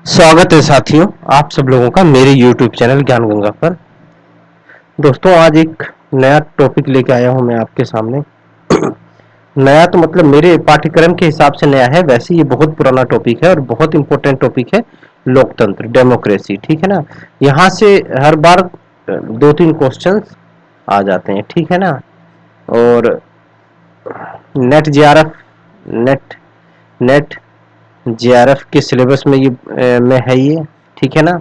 स्वागत है साथियों, आप सब लोगों का मेरे YouTube चैनल ज्ञान गंगा पर। दोस्तों, आज एक नया टॉपिक लेके आया हूं मैं आपके सामने। नया तो मतलब मेरे पाठ्यक्रम के हिसाब से नया है, वैसे ये बहुत पुराना टॉपिक है और बहुत इंपॉर्टेंट टॉपिक है। लोकतंत्र, डेमोक्रेसी, ठीक है ना। यहाँ से हर बार दो तीन क्वेश्चंस आ जाते हैं, ठीक है ना। और net JRF net net JRF के सिलेबस में में है ये, ठीक है ना।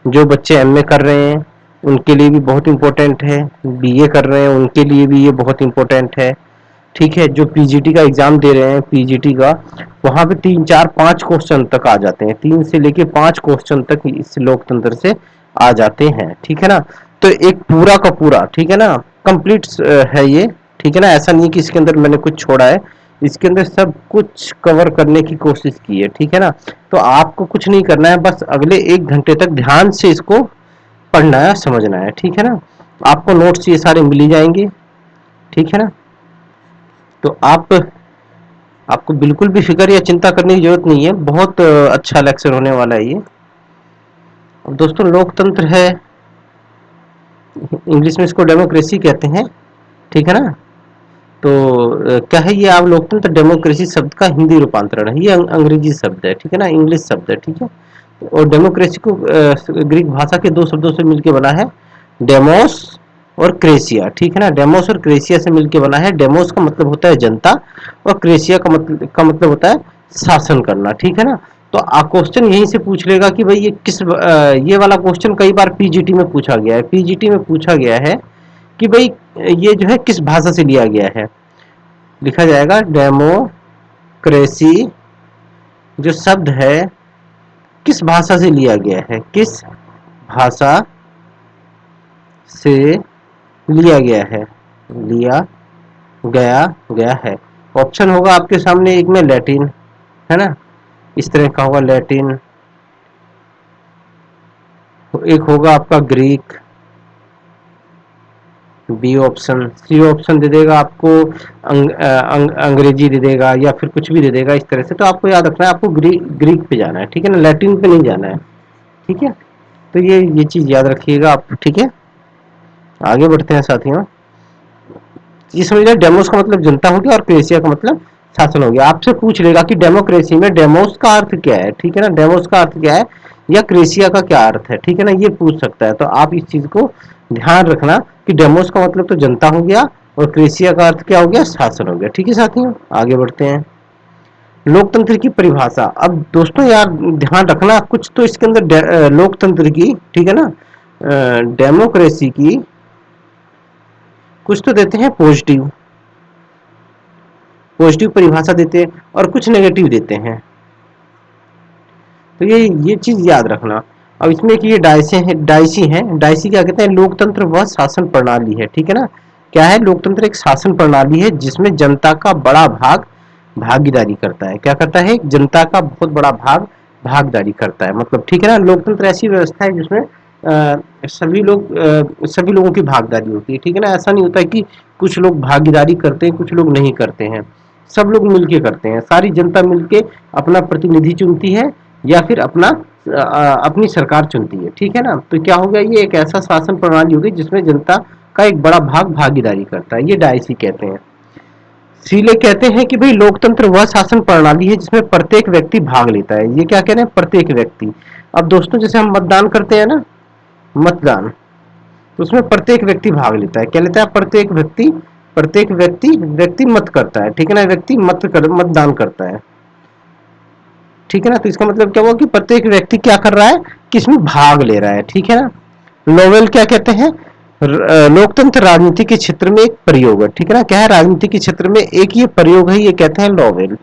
जो बच्चे एमए कर रहे हैं उनके लिए भी बहुत इंपॉर्टेंट है, बीए कर रहे हैं उनके लिए भी ये बहुत इंपॉर्टेंट है, ठीक है। जो पीजीटी का एग्जाम दे रहे हैं, पीजीटी का, वहां पे 3 4 5 क्वेश्चन तक आ जाते हैं, 3 से लेके 5 क्वेश्चन तक इस लोकतंत्र से आ जाते हैं, ठीक है ना। तो एक पूरा का पूरा, ठीक है ना, कंप्लीट है ये, ठीक है ना। ऐसा नहीं कि इसके अंदर मैंने कुछ छोड़ा है, इसके अंदर सब कुछ कवर करने की कोशिश की है, ठीक है ना। तो आपको कुछ नहीं करना है, बस अगले 1 घंटे तक ध्यान से इसको पढ़ना है, समझना है, ठीक है ना। आपको नोट्स ये सारे मिल ही जाएंगे, ठीक है ना। तो आपको बिल्कुल भी फिक्र या चिंता करने की जरूरत नहीं है, बहुत अच्छा लेक्चर होने वाला है ये। अब दोस्तों, लोकतंत्र है, इंग्लिश में इसको डेमोक्रेसी कहते हैं, ठीक है ना। तो क्या है ये, आप लोकतंत्र डेमोक्रेसी शब्द का हिंदी रूपांतरण है, ये अंग्रेजी शब्द है, ठीक है ना, इंग्लिश शब्द है, ठीक है। और डेमोक्रेसी को ग्रीक भाषा के 2 शब्दों से मिलकर बना है, डेमोस और क्रेसिया, ठीक है ना। डेमोस और क्रेसिया से मिलकर बना है। डेमोस का मतलब होता है जनता, और क्रेसिया का मतलब होता है शासन करना, ठीक है ना। तो क्वेश्चन यहीं से पूछ लेगा कि भाई ये वाला क्वेश्चन कई बार पीजीटी में पूछा गया है। पीजीटी में पूछा गया है कि भाई ये जो है किस भाषा से लिया गया है। लिखा जाएगा डेमोक्रेसी जो शब्द है किस भाषा से लिया गया है, किस भाषा से लिया गया है, लिया गया है। ऑप्शन होगा आपके सामने, एक में लैटिन, है ना, इस तरह का होगा लैटिन। एक होगा आपका Greek, B option. C option दे देगा आपको अंग्रेजी दे देगा, या फिर कुछ भी दे देगा इस तरह से। तो आपको याद रखना है, आपको ग्रीक पे जाना है, ठीक है ना, लैटिन पे नहीं जाना है, ठीक है। तो ये चीज याद रखिएगा आप, ठीक है। आगे बढ़ते हैं साथियों। ये समझ लिया, डेमोस का मतलब जनता हो गया और क्रेसिया का मतलब शासन हो गया। आपसे पूछ लेगा कि डेमोक्रेसी में डेमोस का अर्थ क्या है, ठीक है ना, डेमोस का अर्थ क्या है, या क्रेसिया का क्या अर्थ है, ठीक है ना, ये पूछ सकता है। तो आप इस चीज को ध्यान रखना कि डेमोस का मतलब तो जनता हो गया, और क्रेसिया का अर्थ क्या हो गया, शासन हो गया, ठीक है साथियों। आगे बढ़ते हैं। लोकतंत्र की परिभाषा। अब दोस्तों यार ध्यान रखना, कुछ तो इसके अंदर लोकतंत्र की, ठीक है ना, डेमोक्रेसी की कुछ तो देते हैं पॉजिटिव पॉजिटिव परिभाषा देते हैं, और कुछ नेगेटिव देते हैं। तो ये चीज याद रखना। अब इसमें कि ये डायसी क्या कहते हैं, लोकतंत्र वह शासन प्रणाली है, ठीक है ना। क्या है, लोकतंत्र एक शासन प्रणाली है जिसमें जनता का बड़ा भाग भागीदारी करता है। क्या करता है, जनता का बहुत बड़ा भाग भागीदारी करता है, मतलब, ठीक है ना। लोकतंत्र ऐसी व्यवस्था है जिसमें सभी लोगों की भागीदारी होती है, ठीक है ना। ऐसा नहीं होता है कि कुछ लोग भागीदारी करते हैं, कुछ लोग नहीं करते हैं, सब लोग मिलके करते हैं। सारी जनता मिलके अपना प्रतिनिधि चुनती है, या फिर अपनी सरकार चुनती है, ठीक है ना। तो क्या हो गया, ये एक ऐसा शासन प्रणाली होगी जिसमें जनता का एक बड़ा भाग भागीदारी करता है, ये डायसी कहते हैं। सीले कहते हैं कि भाई लोकतंत्र वह शासन प्रणाली है जिसमें प्रत्येक व्यक्ति भाग लेता है। ये क्या कह रहे हैं, प्रत्येक व्यक्ति। अब दोस्तों, जैसे हम मतदान करते हैं ना, मतदान, तो उसमें प्रत्येक व्यक्ति भाग लेता है। क्या लेता है, प्रत्येक व्यक्ति मत करता है, ठीक है ना, व्यक्ति मतदान करता है, ठीक है ना। तो इसका मतलब क्या हुआ कि प्रत्येक व्यक्ति क्या कर रहा है, कि इसमें भाग ले रहा है, ठीक है ना। नोवेल क्या कहते हैं, लोकतंत्र राजनीति के क्षेत्र में एक प्रयोग है, ठीक है ना। क्या है, राजनीति के क्षेत्र में एक ये प्रयोग है, ये कहते हैं नोवेल।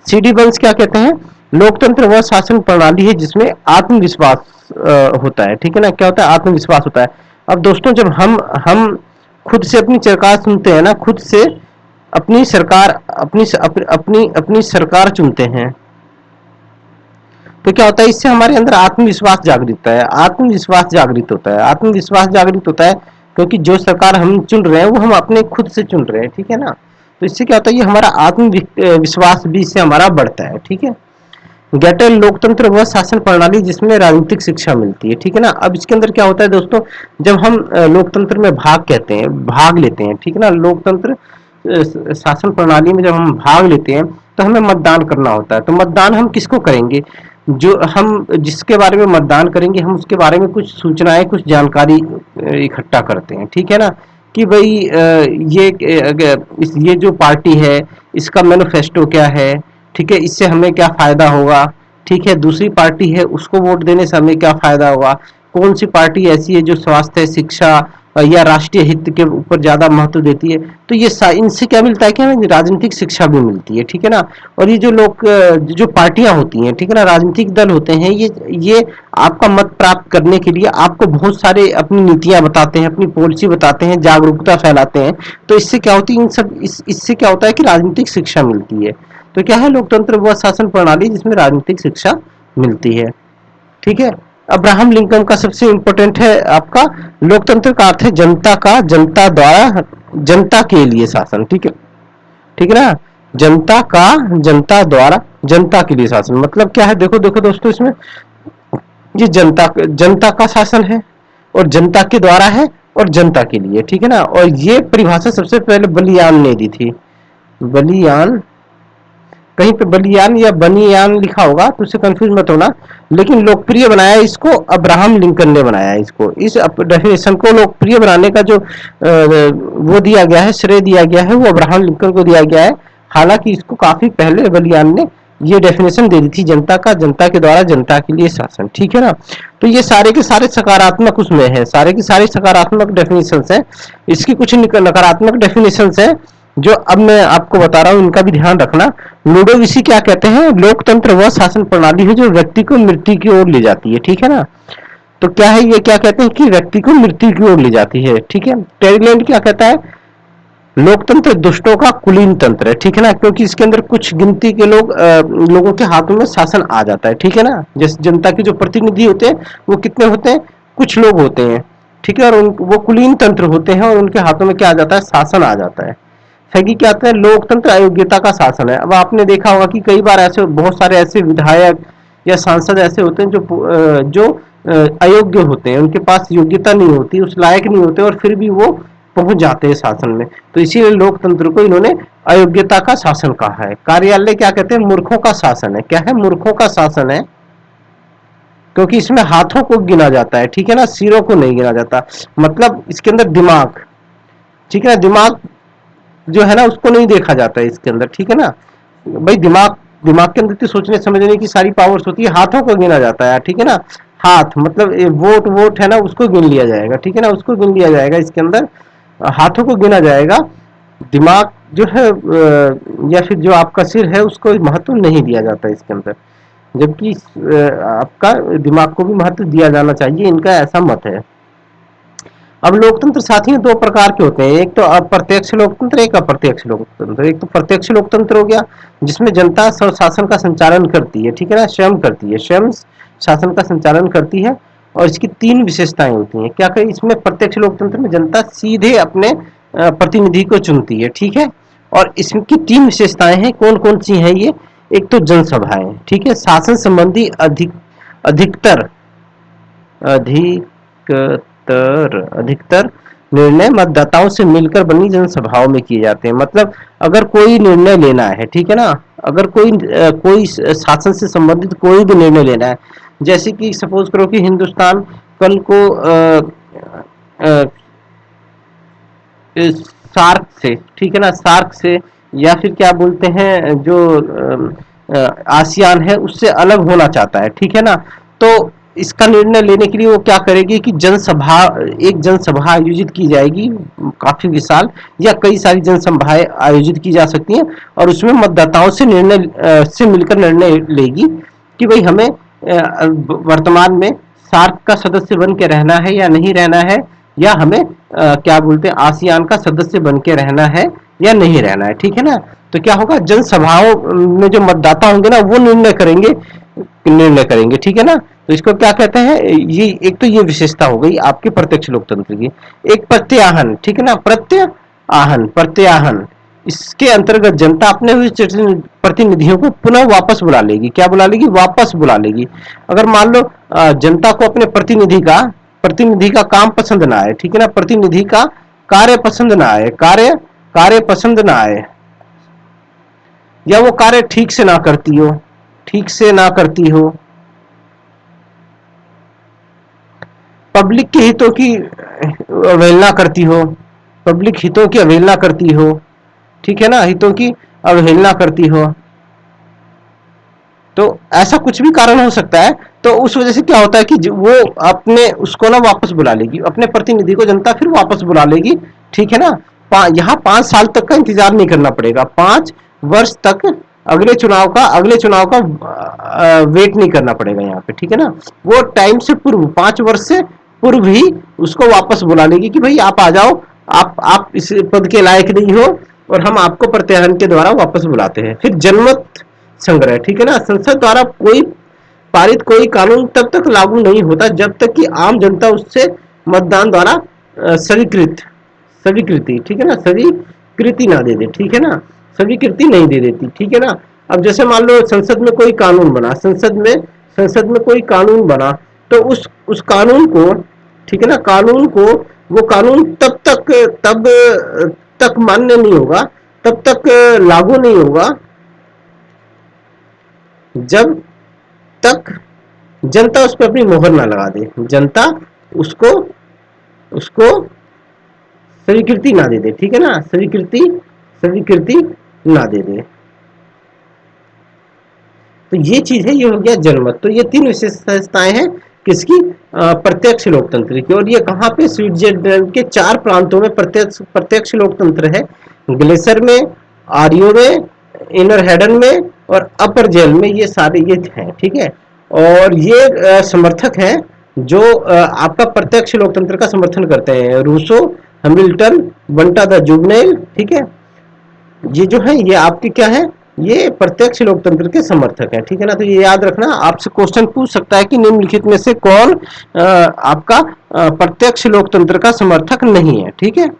सीडी बंस क्या कहते हैं, लोकतंत्र वह शासन प्रणाली है जिसमें आत्मविश्वास होता है, ठीक है ना। क्या होता है, आत्मविश्वास होता है। अब दोस्तों, जब हम खुद से अपनी सरकार चुनते हैं ना, खुद से अपनी सरकार अपनी सरकार चुनते हैं, तो क्या होता है, इससे हमारे अंदर आत्मविश्वास जागृत होता है, आत्मविश्वास जागृत होता है, क्योंकि जो सरकार हम चुन रहे हैं वो हम अपने खुद से चुन रहे हैं, ठीक है ना। तो इससे क्या होता है, ये हमारा आत्मविश्वास भी इससे हमारा बढ़ता है, ठीक है। गैटल लोकतंत्र वह शासन प्रणाली जिसमें राजनीतिक शिक्षा मिलती है, ठीक है ना। अब इसके अंदर क्या होता है दोस्तों, जब हम लोकतंत्र में भाग लेते हैं, ठीक है ना, लोकतंत्र शासन प्रणाली में जब हम भाग लेते हैं तो हमें मतदान करना होता है। तो मतदान हम किसको करेंगे, जो हम जिसके बारे में मतदान करेंगे हम उसके बारे में कुछ सूचनाएं, कुछ जानकारी इकट्ठा करते हैं, ठीक है ना। कि भाई ये जो पार्टी है इसका मैनिफेस्टो क्या है, ठीक है, इससे हमें क्या फायदा होगा, ठीक है, दूसरी पार्टी है उसको वोट देने से हमें क्या फायदा होगा, कौन सी पार्टी ऐसी है जो स्वास्थ्य, शिक्षा या राष्ट्रीय हित के ऊपर ज्यादा महत्व देती है। तो ये इनसे क्या मिलता है कि हमें राजनीतिक शिक्षा भी मिलती है, ठीक है ना। और ये जो पार्टियां होती हैं, ठीक है ना, राजनीतिक दल होते हैं, ये आपका मत प्राप्त करने के लिए आपको बहुत सारे अपनी नीतियां बताते हैं, अपनी पॉलिसी बताते हैं, जागरूकता फैलाते हैं। तो इससे क्या होती है, इससे क्या होता है कि राजनीतिक शिक्षा मिलती है। तो क्या है, लोकतंत्र वह शासन प्रणाली जिसमें राजनीतिक शिक्षा मिलती है, ठीक है। अब्राहम लिंकन का सबसे इंपॉर्टेंट है आपका, लोकतंत्र का अर्थ है जनता का, जनता द्वारा, जनता के लिए शासन, ठीक है, ठीक है ना। जनता का, जनता द्वारा, जनता के लिए शासन मतलब क्या है, देखो देखो दोस्तों, इसमें ये जनता का शासन है और जनता के द्वारा है और जनता के लिए, ठीक है ना। और ये परिभाषा सबसे पहले बलियान ने दी थी। बलियान, कहीं पे बलियान या बनियान लिखा होगा तो उससे कंफ्यूज मत होना, लेकिन लोकप्रिय बनाया इसको अब्राहम लिंकन ने बनाया इसको। इस डेफिनेशन को लोकप्रिय बनाने का जो वो दिया गया है, श्रेय दिया गया है, वो अब्राहम लिंकन को दिया गया है। हालांकि इसको काफी पहले बलियान ने ये डेफिनेशन दे दी थी, जनता का, जनता के द्वारा, जनता के लिए शासन, ठीक है ना। तो ये सारे के सारे सकारात्मक उसमें है, सारे के सारे सकारात्मक डेफिनेशन है। इसकी कुछ नकारात्मक डेफिनेशन है जो अब मैं आपको बता रहा हूं, इनका भी ध्यान रखना। लुडोविसी क्या कहते हैं, लोकतंत्र वह शासन प्रणाली है जो व्यक्ति को मृत्यु की ओर ले जाती है, ठीक है ना। तो क्या है, ये क्या कहते हैं कि व्यक्ति को मृत्यु की ओर ले जाती है, ठीक है। टेरीलैंड क्या कहता है, लोकतंत्र दुष्टों का कुलीन तंत्र है, ठीक है ना, क्योंकि इसके अंदर कुछ गिनती के लोगों के हाथों में शासन आ जाता है, ठीक है ना। जैसे जनता के जो प्रतिनिधि होते हैं वो कितने होते हैं, कुछ लोग होते हैं, ठीक है, और वो कुलीन तंत्र होते हैं और उनके हाथों में क्या आ जाता है, शासन आ जाता है। सही क्या आता है, लोकतंत्र अयोग्यता का शासन है। अब आपने देखा होगा कि कई बार ऐसे बहुत सारे ऐसे विधायक या सांसद ऐसे होते हैं जो अयोग्य होते हैं, उनके पास योग्यता नहीं होती, उस लायक नहीं होते, और फिर भी वो पहुंच जाते हैं शासन में। तो इसीलिए लोकतंत्र को इन्होंने अयोग्यता का शासन कहा है। कार्यालय क्या कहते हैं, मूर्खों का शासन है। क्या है, मूर्खों का शासन है, क्योंकि इसमें हाथों को गिना जाता है, ठीक है ना, सिरों को नहीं गिना जाता। मतलब इसके अंदर दिमाग, ठीक है ना, दिमाग जो है ना उसको नहीं देखा जाता है इसके अंदर, ठीक है ना। भाई दिमाग, दिमाग के अंदर तो सोचने समझने की सारी पावर्स होती है, हाथों को गिना जाता है, ठीक है ना। हाथ मतलब वोट, वोट है ना, उसको गिन लिया जाएगा, ठीक है ना, उसको गिन लिया जाएगा इसके अंदर, हाथों को गिना जाएगा। दिमाग जो है या फिर जो आपका सिर है उसको महत्व नहीं दिया जाता इसके अंदर, जबकि आपका दिमाग को भी महत्व दिया जाना चाहिए, इनका ऐसा मत है। अब लोकतंत्र साथियों दो प्रकार के होते हैं, एक तो अप्रत्यक्ष लोकतंत्र, एक अप्रत्यक्ष लोकतंत्र। एक तो प्रत्यक्ष लोकतंत्र हो गया जिसमें जनता शासन का संचालन करती है, ठीक है ना, स्वयं करती है, स्वयं शासन का संचालन करती है। और इसकी तीन विशेषताएं होती हैं। क्या कहें, इसमें प्रत्यक्ष लोकतंत्र में जनता सीधे अपने प्रतिनिधि को चुनती है, ठीक है। और इसकी तीन विशेषताएं हैं, कौन कौन सी हैं ये, एक तो जनसभाएं, ठीक है, शासन संबंधी अधिकतर अधिकतर निर्णय मतदाताओं से मिलकर बनी जनसभाओं में किए जाते हैं। मतलब अगर कोई निर्णय लेना है, ठीक है ना, अगर कोई शासन से संबंधित कोई भी निर्णय लेना है, जैसे कि सपोज करो कि हिंदुस्तान कल को सार्क से, ठीक है ना, सार्क से या फिर क्या बोलते हैं जो आसियान है उससे अलग होना चाहता है, ठीक है ना। तो इसका निर्णय लेने के लिए वो क्या करेगी कि एक जनसभा आयोजित की जाएगी, काफी विशाल, या कई सारी जनसभाएं आयोजित की जा सकती हैं, और उसमें मतदाताओं से से मिलकर निर्णय लेगी कि भाई हमें वर्तमान में सार्क का सदस्य बन के रहना है या नहीं रहना है, या हमें क्या बोलते हैं आसियान का सदस्य बन के रहना है या नहीं रहना है, ठीक है ना। तो क्या होगा, जनसभाओं में जो मतदाता होंगे ना वो निर्णय करेंगे, ठीक है ना। तो इसको क्या कहते हैं, ये एक तो ये विशेषता हो गई आपके प्रत्यक्ष लोकतंत्र की। एक प्रत्याहन, ठीक है ना, प्रत्याहन, इसके अंतर्गत जनता अपने हुए प्रतिनिधियों को पुनः वापस बुला लेगी। क्या बुला लेगी? वापस बुला लेगी। अगर मान लो जनता को अपने प्रतिनिधि का काम पसंद ना आए, ठीक है ना, प्रतिनिधि का कार्य पसंद ना आए, कार्य पसंद ना आए, या वो कार्य ठीक से ना करती हो, पब्लिक के हितों की अवहेलना करती हो, पब्लिक हितों की अवहेलना करती हो, ठीक है ना, हितों की अवहेलना करती हो, तो ऐसा कुछ भी कारण हो सकता है। तो उस वजह से क्या होता है कि वो अपने उसको ना वापस बुला लेगी, अपने प्रतिनिधि को जनता फिर वापस बुला लेगी, ठीक है ना। यहाँ 5 साल तक का इंतजार नहीं करना पड़ेगा, 5 वर्ष तक अगले चुनाव का वेट नहीं करना पड़ेगा यहाँ पे, ठीक है ना। वो टाइम से पूर्व, 5 वर्ष से पूर्व ही उसको वापस बुला लेगी कि भाई आप आ जाओ, आप इस पद के लायक नहीं हो, और हम आपको प्रत्याहरण के द्वारा वापस बुलाते हैं। फिर जनमत संग्रह, ठीक है ना, संसद द्वारा पारित कोई कानून तब तक लागू नहीं होता जब तक कि आम जनता उससे मतदान द्वारा स्वीकृति, ठीक है ना, स्वीकृति ना दे दे, ठीक है ना, स्वीकृति नहीं दे देती, ठीक है ना। अब जैसे मान लो संसद में कोई कानून बना, तो उस कानून को, ठीक है ना, वो कानून तब तक मान्य नहीं होगा, तब तक लागू नहीं होगा जब तक जनता उस पर अपनी मोहर ना लगा दे, जनता उसको स्वीकृति ना दे दे, ठीक है ना, स्वीकृति ना दे दे। तो ये चीज है, ये हो गया जनमत। तो ये 3 विशेषताएं हैं किसकी? प्रत्यक्ष लोकतंत्र की। और ये कहाँ पे? स्विट्जरलैंड के 4 प्रांतों में प्रत्यक्ष लोकतंत्र है। ग्लेशियर में, आरियो में, इनर हेडन में और अपर जेल में, ये सारे ये हैं, ठीक है। और ये समर्थक हैं जो आपका प्रत्यक्ष लोकतंत्र का समर्थन करते हैं। रूसो, हैमिल्टन, बंटा द जुबनेल, ठीक है, ये जो है ये आपके क्या है? ये प्रत्यक्ष लोकतंत्र के समर्थक है, ठीक है ना। तो ये याद रखना, आपसे क्वेश्चन पूछ सकता है कि निम्नलिखित में से कौन आपका प्रत्यक्ष लोकतंत्र का समर्थक नहीं है, ठीक है।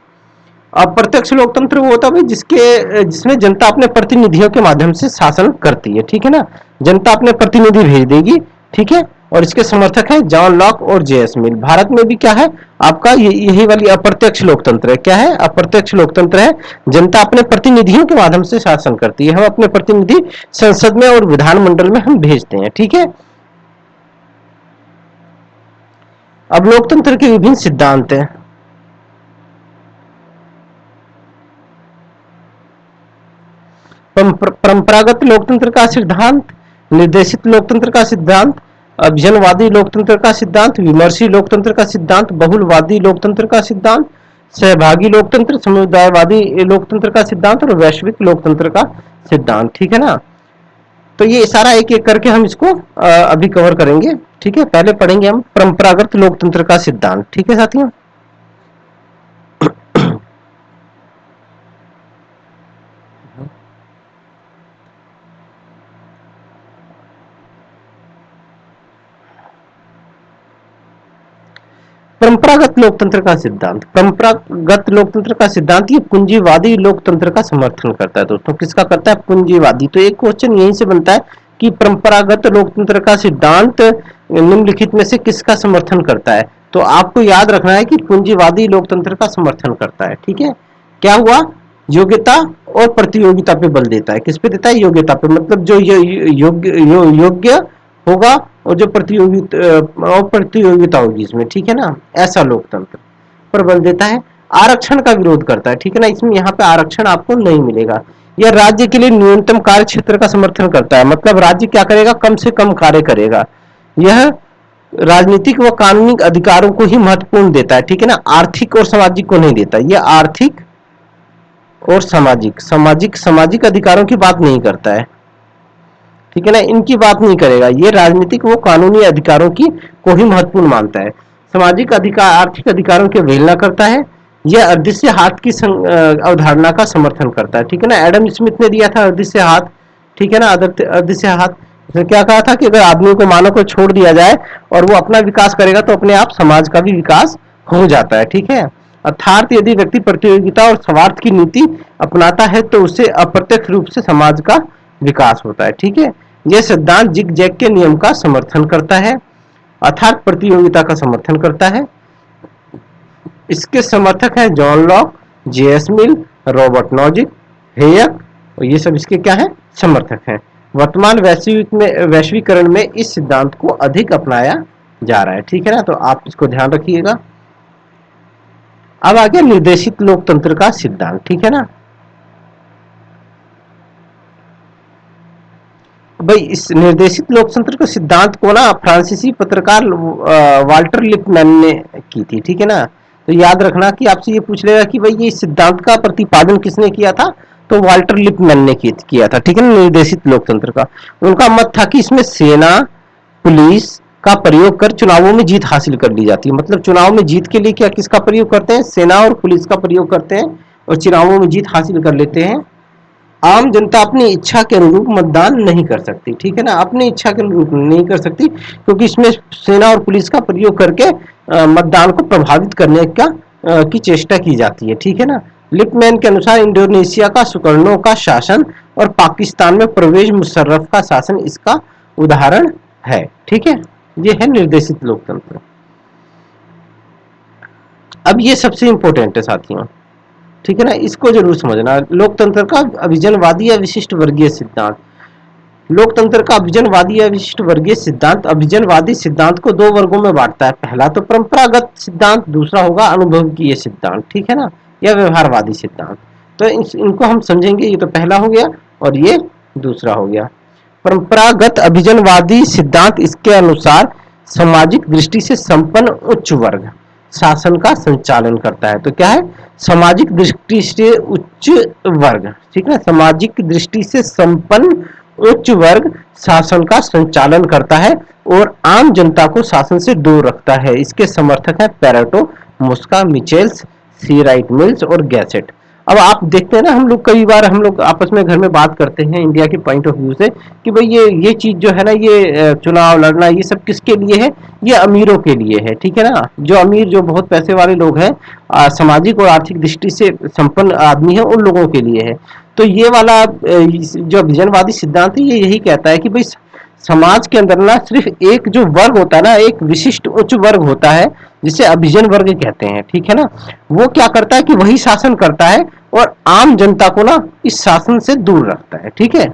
अप्रत्यक्ष लोकतंत्र वो होता है जिसमें जनता अपने प्रतिनिधियों के माध्यम से शासन करती है, ठीक है ना। जनता अपने प्रतिनिधि भेज देगी, ठीक है। और इसके समर्थक है जॉन लॉक और जे.एस. मिल। भारत में भी क्या है आपका? यही वाली अप्रत्यक्ष लोकतंत्र है। क्या है? अप्रत्यक्ष लोकतंत्र है। जनता अपने प्रतिनिधियों के माध्यम से शासन करती है। हम अपने प्रतिनिधि संसद में और विधानमंडल में हम भेजते हैं, ठीक है। अब लोकतंत्र के विभिन्न सिद्धांत हैं। परंपरागत लोकतंत्र का सिद्धांत, निर्देशित लोकतंत्र का सिद्धांत, अभिजनवादी लोकतंत्र का सिद्धांत, विमर्शी लोकतंत्र का सिद्धांत, बहुलवादी लोकतंत्र का सिद्धांत, सहभागी लोकतंत्र, समुदायवादी लोकतंत्र का सिद्धांत और वैश्विक लोकतंत्र का सिद्धांत, ठीक है ना। तो ये सारा एक एक करके हम इसको अभी कवर करेंगे, ठीक है। पहले पढ़ेंगे हम परंपरागत लोकतंत्र का सिद्धांत, ठीक है साथियों। परंपरागत लोकतंत्र का सिद्धांत ये पूंजीवादी लोकतंत्र का समर्थन करता है दोस्तों। किसका करता है? पूंजीवादी। तो एक क्वेश्चन यहीं से बनता है कि परंपरागत लोकतंत्र का सिद्धांत निम्नलिखित में से किसका समर्थन करता है? तो आपको याद रखना है कि पूंजीवादी लोकतंत्र का समर्थन करता है, ठीक है। क्या हुआ? योग्यता और प्रतियोगिता पे बल देता है। किस पे देता है? योग्यता पे। मतलब जो योग्य होगा और जो प्रतियोगिता होगी इसमें, ठीक है ना, ऐसा लोकतंत्र पर बल देता है। आरक्षण का विरोध करता है, ठीक है ना। इसमें यहाँ पे आरक्षण आपको नहीं मिलेगा। यह राज्य के लिए न्यूनतम कार्य क्षेत्र का समर्थन करता है। मतलब राज्य क्या करेगा? कम से कम कार्य करेगा। यह राजनीतिक व कानूनी अधिकारों को ही महत्वपूर्ण देता है, ठीक है ना, आर्थिक और सामाजिक को नहीं देता। यह आर्थिक और सामाजिक अधिकारों की बात नहीं करता है, ठीक है ना, इनकी बात नहीं करेगा। ये राजनीतिक वो कानूनी अधिकारों की को ही महत्वपूर्ण मानता है। सामाजिक अधिकार, आर्थिक अधिकारों की अवहेलना करता है। यह अदृश्य हाथ की अवधारणा का समर्थन करता है, ठीक है ना। एडम स्मिथ ने दिया था अदृश्य हाथ, ठीक है ना, अदृश्य हाथ। उसने क्या कहा था कि अगर आदमी को, मानव को छोड़ दिया जाए और वो अपना विकास करेगा तो अपने आप समाज का भी विकास हो जाता है, ठीक है। अर्थात यदि व्यक्ति प्रतियोगिता और स्वार्थ की नीति अपनाता है तो उससे अप्रत्यक्ष रूप से समाज का विकास होता है। ठीक है, यह सिद्धांत जिग जैग के नियम का समर्थन करता है, अर्थात प्रतियोगिता का समर्थन करता है। इसके समर्थक हैं जॉन लॉक, जे.एस. मिल, रॉबर्ट नॉजिक, हेयक, और ये सब इसके क्या है, समर्थक हैं। वर्तमान वैश्वीकरण में इस सिद्धांत को अधिक अपनाया जा रहा है। ठीक है ना, तो आप इसको ध्यान रखिएगा। अब आ गया निर्देशित लोकतंत्र का सिद्धांत। ठीक है ना, भाई इस निर्देशित लोकतंत्र के सिद्धांत को ना फ्रांसीसी पत्रकार वाल्टर लिपमैन ने की थी। ठीक है ना, तो याद रखना कि आपसे ये पूछ लेगा कि भाई ये सिद्धांत का प्रतिपादन किसने किया था, तो वाल्टर लिपमैन ने किया था। ठीक है ना, निर्देशित लोकतंत्र का उनका मत था कि इसमें सेना पुलिस का प्रयोग कर चुनावों में जीत हासिल कर ली जाती है। मतलब चुनाव में जीत के लिए क्या किसका प्रयोग करते हैं, सेना और पुलिस का प्रयोग करते हैं और चुनावों में जीत हासिल कर लेते हैं। आम जनता अपनी इच्छा के अनुरूप मतदान नहीं कर सकती। ठीक है ना, अपनी इच्छा के अनुरूप नहीं कर सकती क्योंकि इसमें सेना और पुलिस का प्रयोग करके मतदान को प्रभावित करने की चेष्टा की जाती है। ठीक है ना, लिपमैन के अनुसार इंडोनेशिया का सुकर्णो का शासन और पाकिस्तान में परवेज मुशर्रफ का शासन इसका उदाहरण है। ठीक है, ये है निर्देशित लोकतंत्र। अब ये सबसे इंपॉर्टेंट है साथियों। ठीक है ना, इसको जरूर समझना। लोकतंत्र का अभिजनवादी या विशिष्ट वर्गीय सिद्धांत। लोकतंत्र का अभिजनवादी या विशिष्ट वर्गीय सिद्धांत अभिजनवादी सिद्धांत को दो वर्गों में बांटता है। पहला तो परंपरागत सिद्धांत, दूसरा होगा अनुभवकीय सिद्धांत। ठीक है ना, या व्यवहारवादी सिद्धांत। तो इनको हम समझेंगे। ये तो पहला हो गया और ये दूसरा हो गया। परंपरागत अभिजनवादी सिद्धांत, इसके अनुसार सामाजिक दृष्टि से संपन्न उच्च वर्ग शासन का संचालन करता है। तो क्या है, सामाजिक दृष्टि से उच्च वर्ग। ठीक है, सामाजिक दृष्टि से संपन्न उच्च वर्ग शासन का संचालन करता है और आम जनता को शासन से दूर रखता है। इसके समर्थक हैं पेरेटो, मुस्का, मिचेल्स, सी राइट मिल्स और गैसेट। अब आप देखते हैं ना, हम लोग आपस में घर में बात करते हैं इंडिया के पॉइंट ऑफ व्यू से कि भाई ये चीज जो है ना, ये चुनाव लड़ना ये सब किसके लिए है, ये अमीरों के लिए है। ठीक है ना, जो अमीर, जो बहुत पैसे वाले लोग हैं, सामाजिक और आर्थिक दृष्टि से संपन्न आदमी है, उन लोगों के लिए है। तो ये वाला जो अभिजनवादी सिद्धांत है, ये यही कहता है कि भाई समाज के अंदर ना सिर्फ एक जो वर्ग होता है ना, एक विशिष्ट उच्च वर्ग होता है जिसे अभिजन वर्ग कहते हैं। ठीक है ना, वो क्या करता है कि वही शासन करता है और आम जनता को ना इस शासन से दूर रखता है। ठीक है,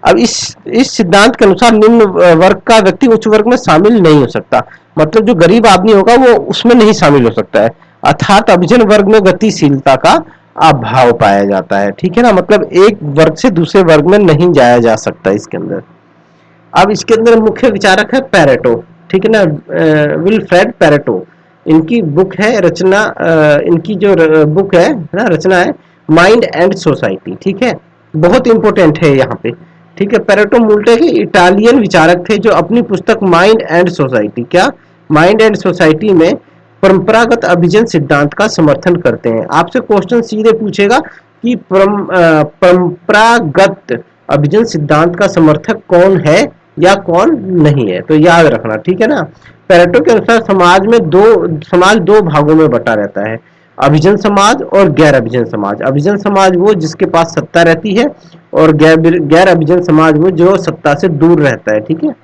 अब इस सिद्धांत के अनुसार निम्न वर्ग का व्यक्ति उच्च वर्ग में शामिल नहीं हो सकता। मतलब जो गरीब आदमी होगा वो उसमें नहीं शामिल हो सकता है। अर्थात अभिजन वर्ग में गतिशीलता का अभाव पाया जाता है। ठीक है ना, मतलब एक वर्ग से दूसरे वर्ग में नहीं जाया जा सकता इसके अंदर। अब इसके अंदर मुख्य विचारक है पेरेटो। ठीक है ना, विल्फ्रेड पेरेटो। इनकी बुक है रचना, इनकी जो बुक है ना, रचना है माइंड एंड सोसाइटी। ठीक है, बहुत इंपॉर्टेंट है यहाँ पे। ठीक है, पेरेटो मूलतः के इटालियन विचारक थे जो अपनी पुस्तक माइंड एंड सोसाइटी, क्या माइंड एंड सोसाइटी में परंपरागत अभिजन सिद्धांत का समर्थन करते हैं। आपसे क्वेश्चन सीधे पूछेगा कि परंपरागत अभिजन सिद्धांत का समर्थक कौन है या कौन नहीं है, तो याद रखना। ठीक है ना, पेरेटो के अनुसार समाज दो भागों में बटा रहता है, अभिजन समाज और गैर अभिजन समाज। अभिजन समाज वो जिसके पास सत्ता रहती है और गैर अभिजन समाज वो जो सत्ता से दूर रहता है। ठीक है,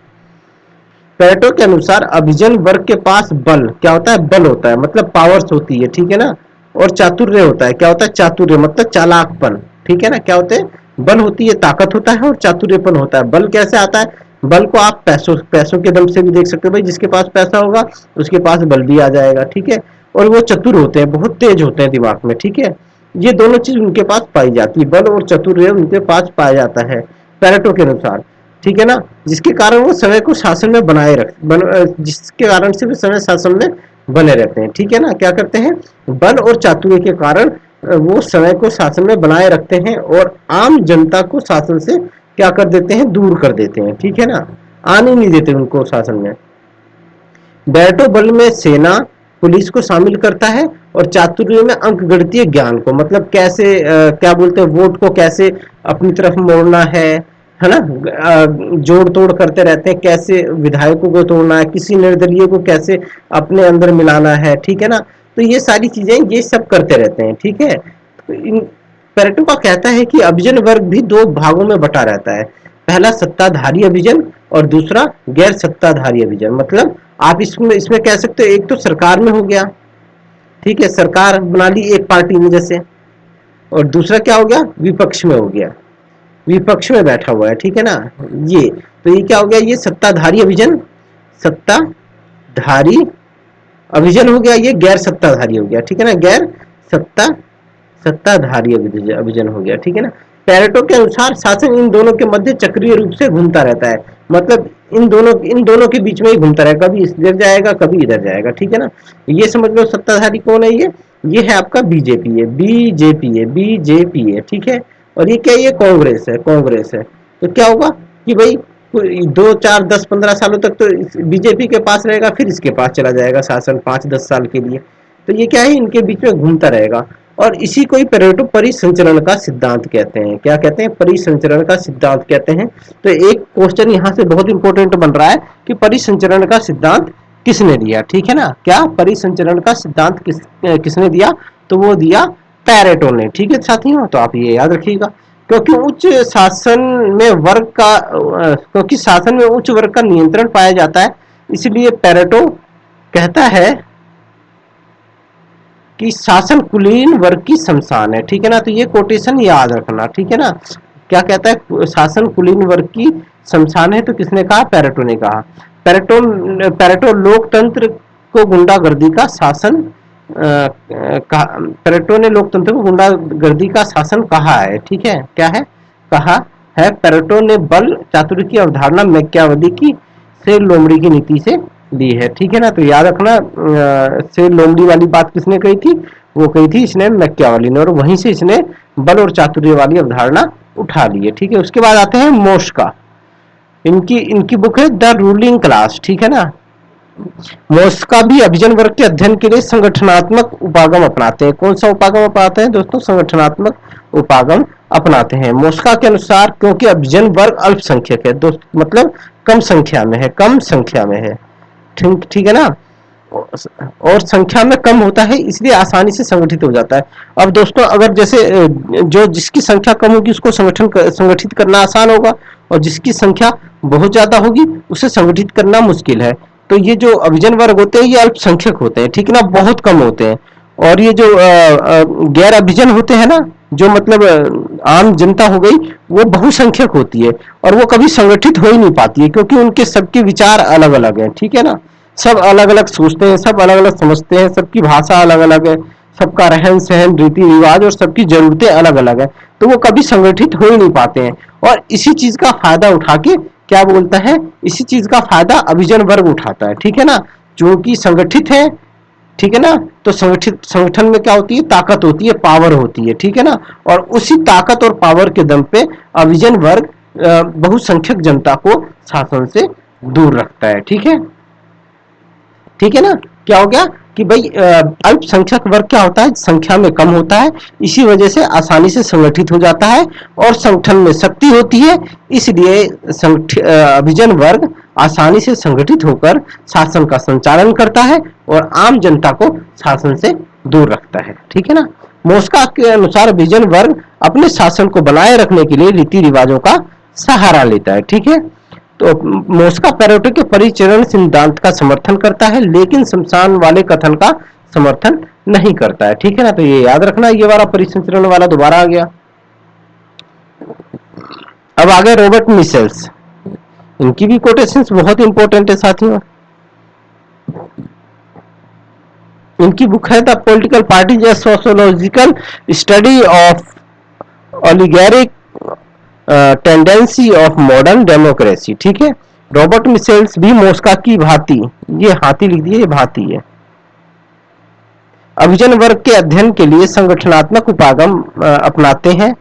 पेरेटो के अनुसार अभिजन वर्ग के पास बल क्या होता है, बल होता है, मतलब पावर्स होती है। ठीक है ना, और चातुर्य होता है, क्या होता है, चातुर्य मतलब चालाकपन। ठीक है ना, क्या होते हैं, बल होती है, ताकत होता है और चातुर्यपन होता है। बल कैसे आता है, बल को आप पैसों के दम से भी देख सकते हो। भाई जिसके पास पैसा होगा उसके पास बल भी आ जाएगा। ठीक है, और वो चतुर होते हैं, बहुत तेज होते हैं दिमाग में। ठीक है, ये दोनों चीज उनके पास पाई जाती है, बल और चतुर्य उनके पास पाया जाता है पेरेटो के अनुसार। ठीक है ना, जिसके कारण वो समय को शासन में जिसके कारण से वो समय शासन में बने रहते हैं। ठीक है ना, क्या करते हैं, बल और चातुर्य के कारण वो समय को शासन में बनाए रखते हैं और आम जनता को शासन से क्या कर देते हैं, दूर कर देते हैं। ठीक है ना, आने नहीं देते उनको शासन में। बेटो बल में सेना पुलिस को शामिल करता है और चातुर्य में अंक गणितीय ज्ञान को, मतलब कैसे क्या बोलते हैं, वोट को कैसे अपनी तरफ मोड़ना है ना, जोड़ तोड़ करते रहते हैं, कैसे विधायकों को तोड़ना है, किसी निर्दलीय को कैसे अपने अंदर मिलाना है। ठीक है ना, तो ये सारी चीजें ये सब करते रहते हैं, ठीक है। तो पेरेटो का कहता है कि अभिजन वर्ग भी दो भागों में बटा रहता है, पहला सत्ताधारी अभिजन और दूसरा गैर सत्ताधारी अभिजन। मतलब आप इसमें इसमें कह सकते हो, एक तो सरकार में हो गया, ठीक है, सरकार बना ली एक पार्टी ने जैसे, और दूसरा क्या हो गया, विपक्ष में हो गया, विपक्ष में बैठा हुआ है, ठीक है ना। ये तो ये क्या हो गया, ये सत्ताधारी अभिजन, सत्ताधारी अभिजन हो गया, ये गैर सत्ताधारी हो गया, ठीक है ना, गैर सत्ता सत्ताधारी अभिजन हो गया, ठीक है ना। पेरेटो के अनुसार शासन इन दोनों के मध्य चक्रीय रूप से घूमता रहता है, मतलब इन दोनों के बीच में ही घूमता रहेगा, कभी इधर जाएगा कभी इधर जाएगा, ठीक है ना। ये समझ लो सत्ताधारी कौन है, ये है आपका बीजेपी है, बीजेपी है, ठीक है। और ये क्या है, ये कांग्रेस है, कांग्रेस है। तो क्या होगा कि भाई 2 4 10 15 सालों तक तो बीजेपी के पास रहेगा, फिर इसके पास चला जाएगा शासन 5 10 साल के लिए। तो ये क्या है, इनके बीच में घूमता रहेगा। और इसी को ही पेरेटो परिसंचरण का सिद्धांत कहते हैं। क्या कहते हैं, परिसंचरण का सिद्धांत कहते हैं। तो एक क्वेश्चन यहाँ से बहुत इंपॉर्टेंट बन रहा है कि परिसंचरण का सिद्धांत किसने दिया, ठीक है ना। क्या परिसंचरण का सिद्धांत किसने दिया, तो वो दिया पेरेटो ने, ठीक है साथियों। तो आप ये याद रखिएगा, क्योंकि उच्च शासन में वर्ग का क्योंकि शासन में उच्च वर्ग का नियंत्रण पाया जाता है, इसलिए पेरेटो कहता है कि शासन कुलीन वर्ग की शमशान है, ठीक है ना। तो ये कोटेशन याद रखना, ठीक है ना। क्या कहता है, शासन कुलीन वर्ग की शमशान है, तो किसने कहा, पेरेटो ने कहा। पेरेटो लोकतंत्र को गुंडागर्दी का शासन पेरेटो ने लोकतंत्र को गुंडागर्दी का शासन कहा है, ठीक है, क्या है, कहा है। पेरेटो ने बल चातुर्य की अवधारणा मैकियावेली की से लोमड़ी की नीति से ली है, ठीक है ना। तो याद रखना, से लोमड़ी वाली बात किसने कही थी, वो कही थी इसने मैकियावेली ने, और वहीं से इसने बल और चातुर्य वाली अवधारणा उठा ली है, ठीक है। उसके बाद आते हैं मोस्का, इनकी इनकी बुक है द रूलिंग क्लास, ठीक है ना। मोस्का भी अभिजन वर्ग के अध्ययन के लिए संगठनात्मक उपागम अपनाते हैं। कौन सा उपागम अपनाते हैं दोस्तों, संगठनात्मक उपागम अपनाते हैं। मोस्का के अनुसार क्योंकि अभिजन वर्ग अल्पसंख्यक है दोस्त, मतलब कम संख्या में है, कम संख्या में है, ठीक है ना, और संख्या में कम होता है, इसलिए आसानी से संगठित हो जाता है। अब दोस्तों अगर जैसे जो जिसकी संख्या कम होगी उसको संगठित करना आसान होगा, और जिसकी संख्या बहुत ज्यादा होगी उसे संगठित करना मुश्किल है। तो ये जो अभिजन वर्ग होते हैं ये अल्पसंख्यक होते हैं, ठीक है ना, बहुत कम होते हैं। और ये जो गैर अभिजन होते हैं ना, जो मतलब आम जनता हो गई, वो बहुसंख्यक होती है, और वो कभी संगठित हो ही नहीं पाती है, क्योंकि उनके सबके विचार अलग अलग हैं, ठीक है ना। सब अलग अलग सोचते हैं, सब अलग अलग समझते हैं, सबकी भाषा अलग अलग है, सबका रहन सहन रीति रिवाज और सबकी जरूरतें अलग अलग है, तो वो कभी संगठित हो ही नहीं पाते हैं। और इसी चीज का फायदा उठा के क्या बोलता है, इसी चीज का फायदा अभिजन वर्ग उठाता है, ठीक है ना, जो कि संगठित है, ठीक है ना। तो संगठन में क्या होती है, ताकत होती है, पावर होती है, ठीक है ना। और उसी ताकत और पावर के दम पे अभिजन वर्ग बहुसंख्यक जनता को शासन से दूर रखता है, ठीक है, ठीक है ना। क्या हो गया कि भाई अल्पसंख्यक वर्ग क्या होता है, संख्या में कम होता है, इसी वजह से आसानी से संगठित हो जाता है और संगठन में शक्ति होती है, इसलिए अभिजन वर्ग आसानी से संगठित होकर शासन का संचालन करता है और आम जनता को शासन से दूर रखता है, ठीक है ना। मोस्का के अनुसार अभिजन वर्ग अपने शासन को बनाए रखने के लिए रीति रिवाजों का सहारा लेता है, ठीक है। तो मोस्का पेरेटो के परिचरण सिद्धांत का समर्थन करता है, लेकिन शमशान वाले कथन का समर्थन नहीं करता है, ठीक है ना। तो ये याद रखना, ये वाला परिसंचरण वाला दोबारा आ गया। अब आ गए रॉबर्ट मिशेल्स, इनकी भी कोटेशंस बहुत इंपॉर्टेंट है साथियों। इनकी बुक है the political party a sociological study of oligarchic tendency of modern democracy, ठीक है। रॉबर्ट मिशेल्स भी मोस्का की भांति, ये हाथी लिख दिए, ये भांति है, अभिजन वर्ग के अध्ययन के लिए संगठनात्मक उपागम अपनाते हैं।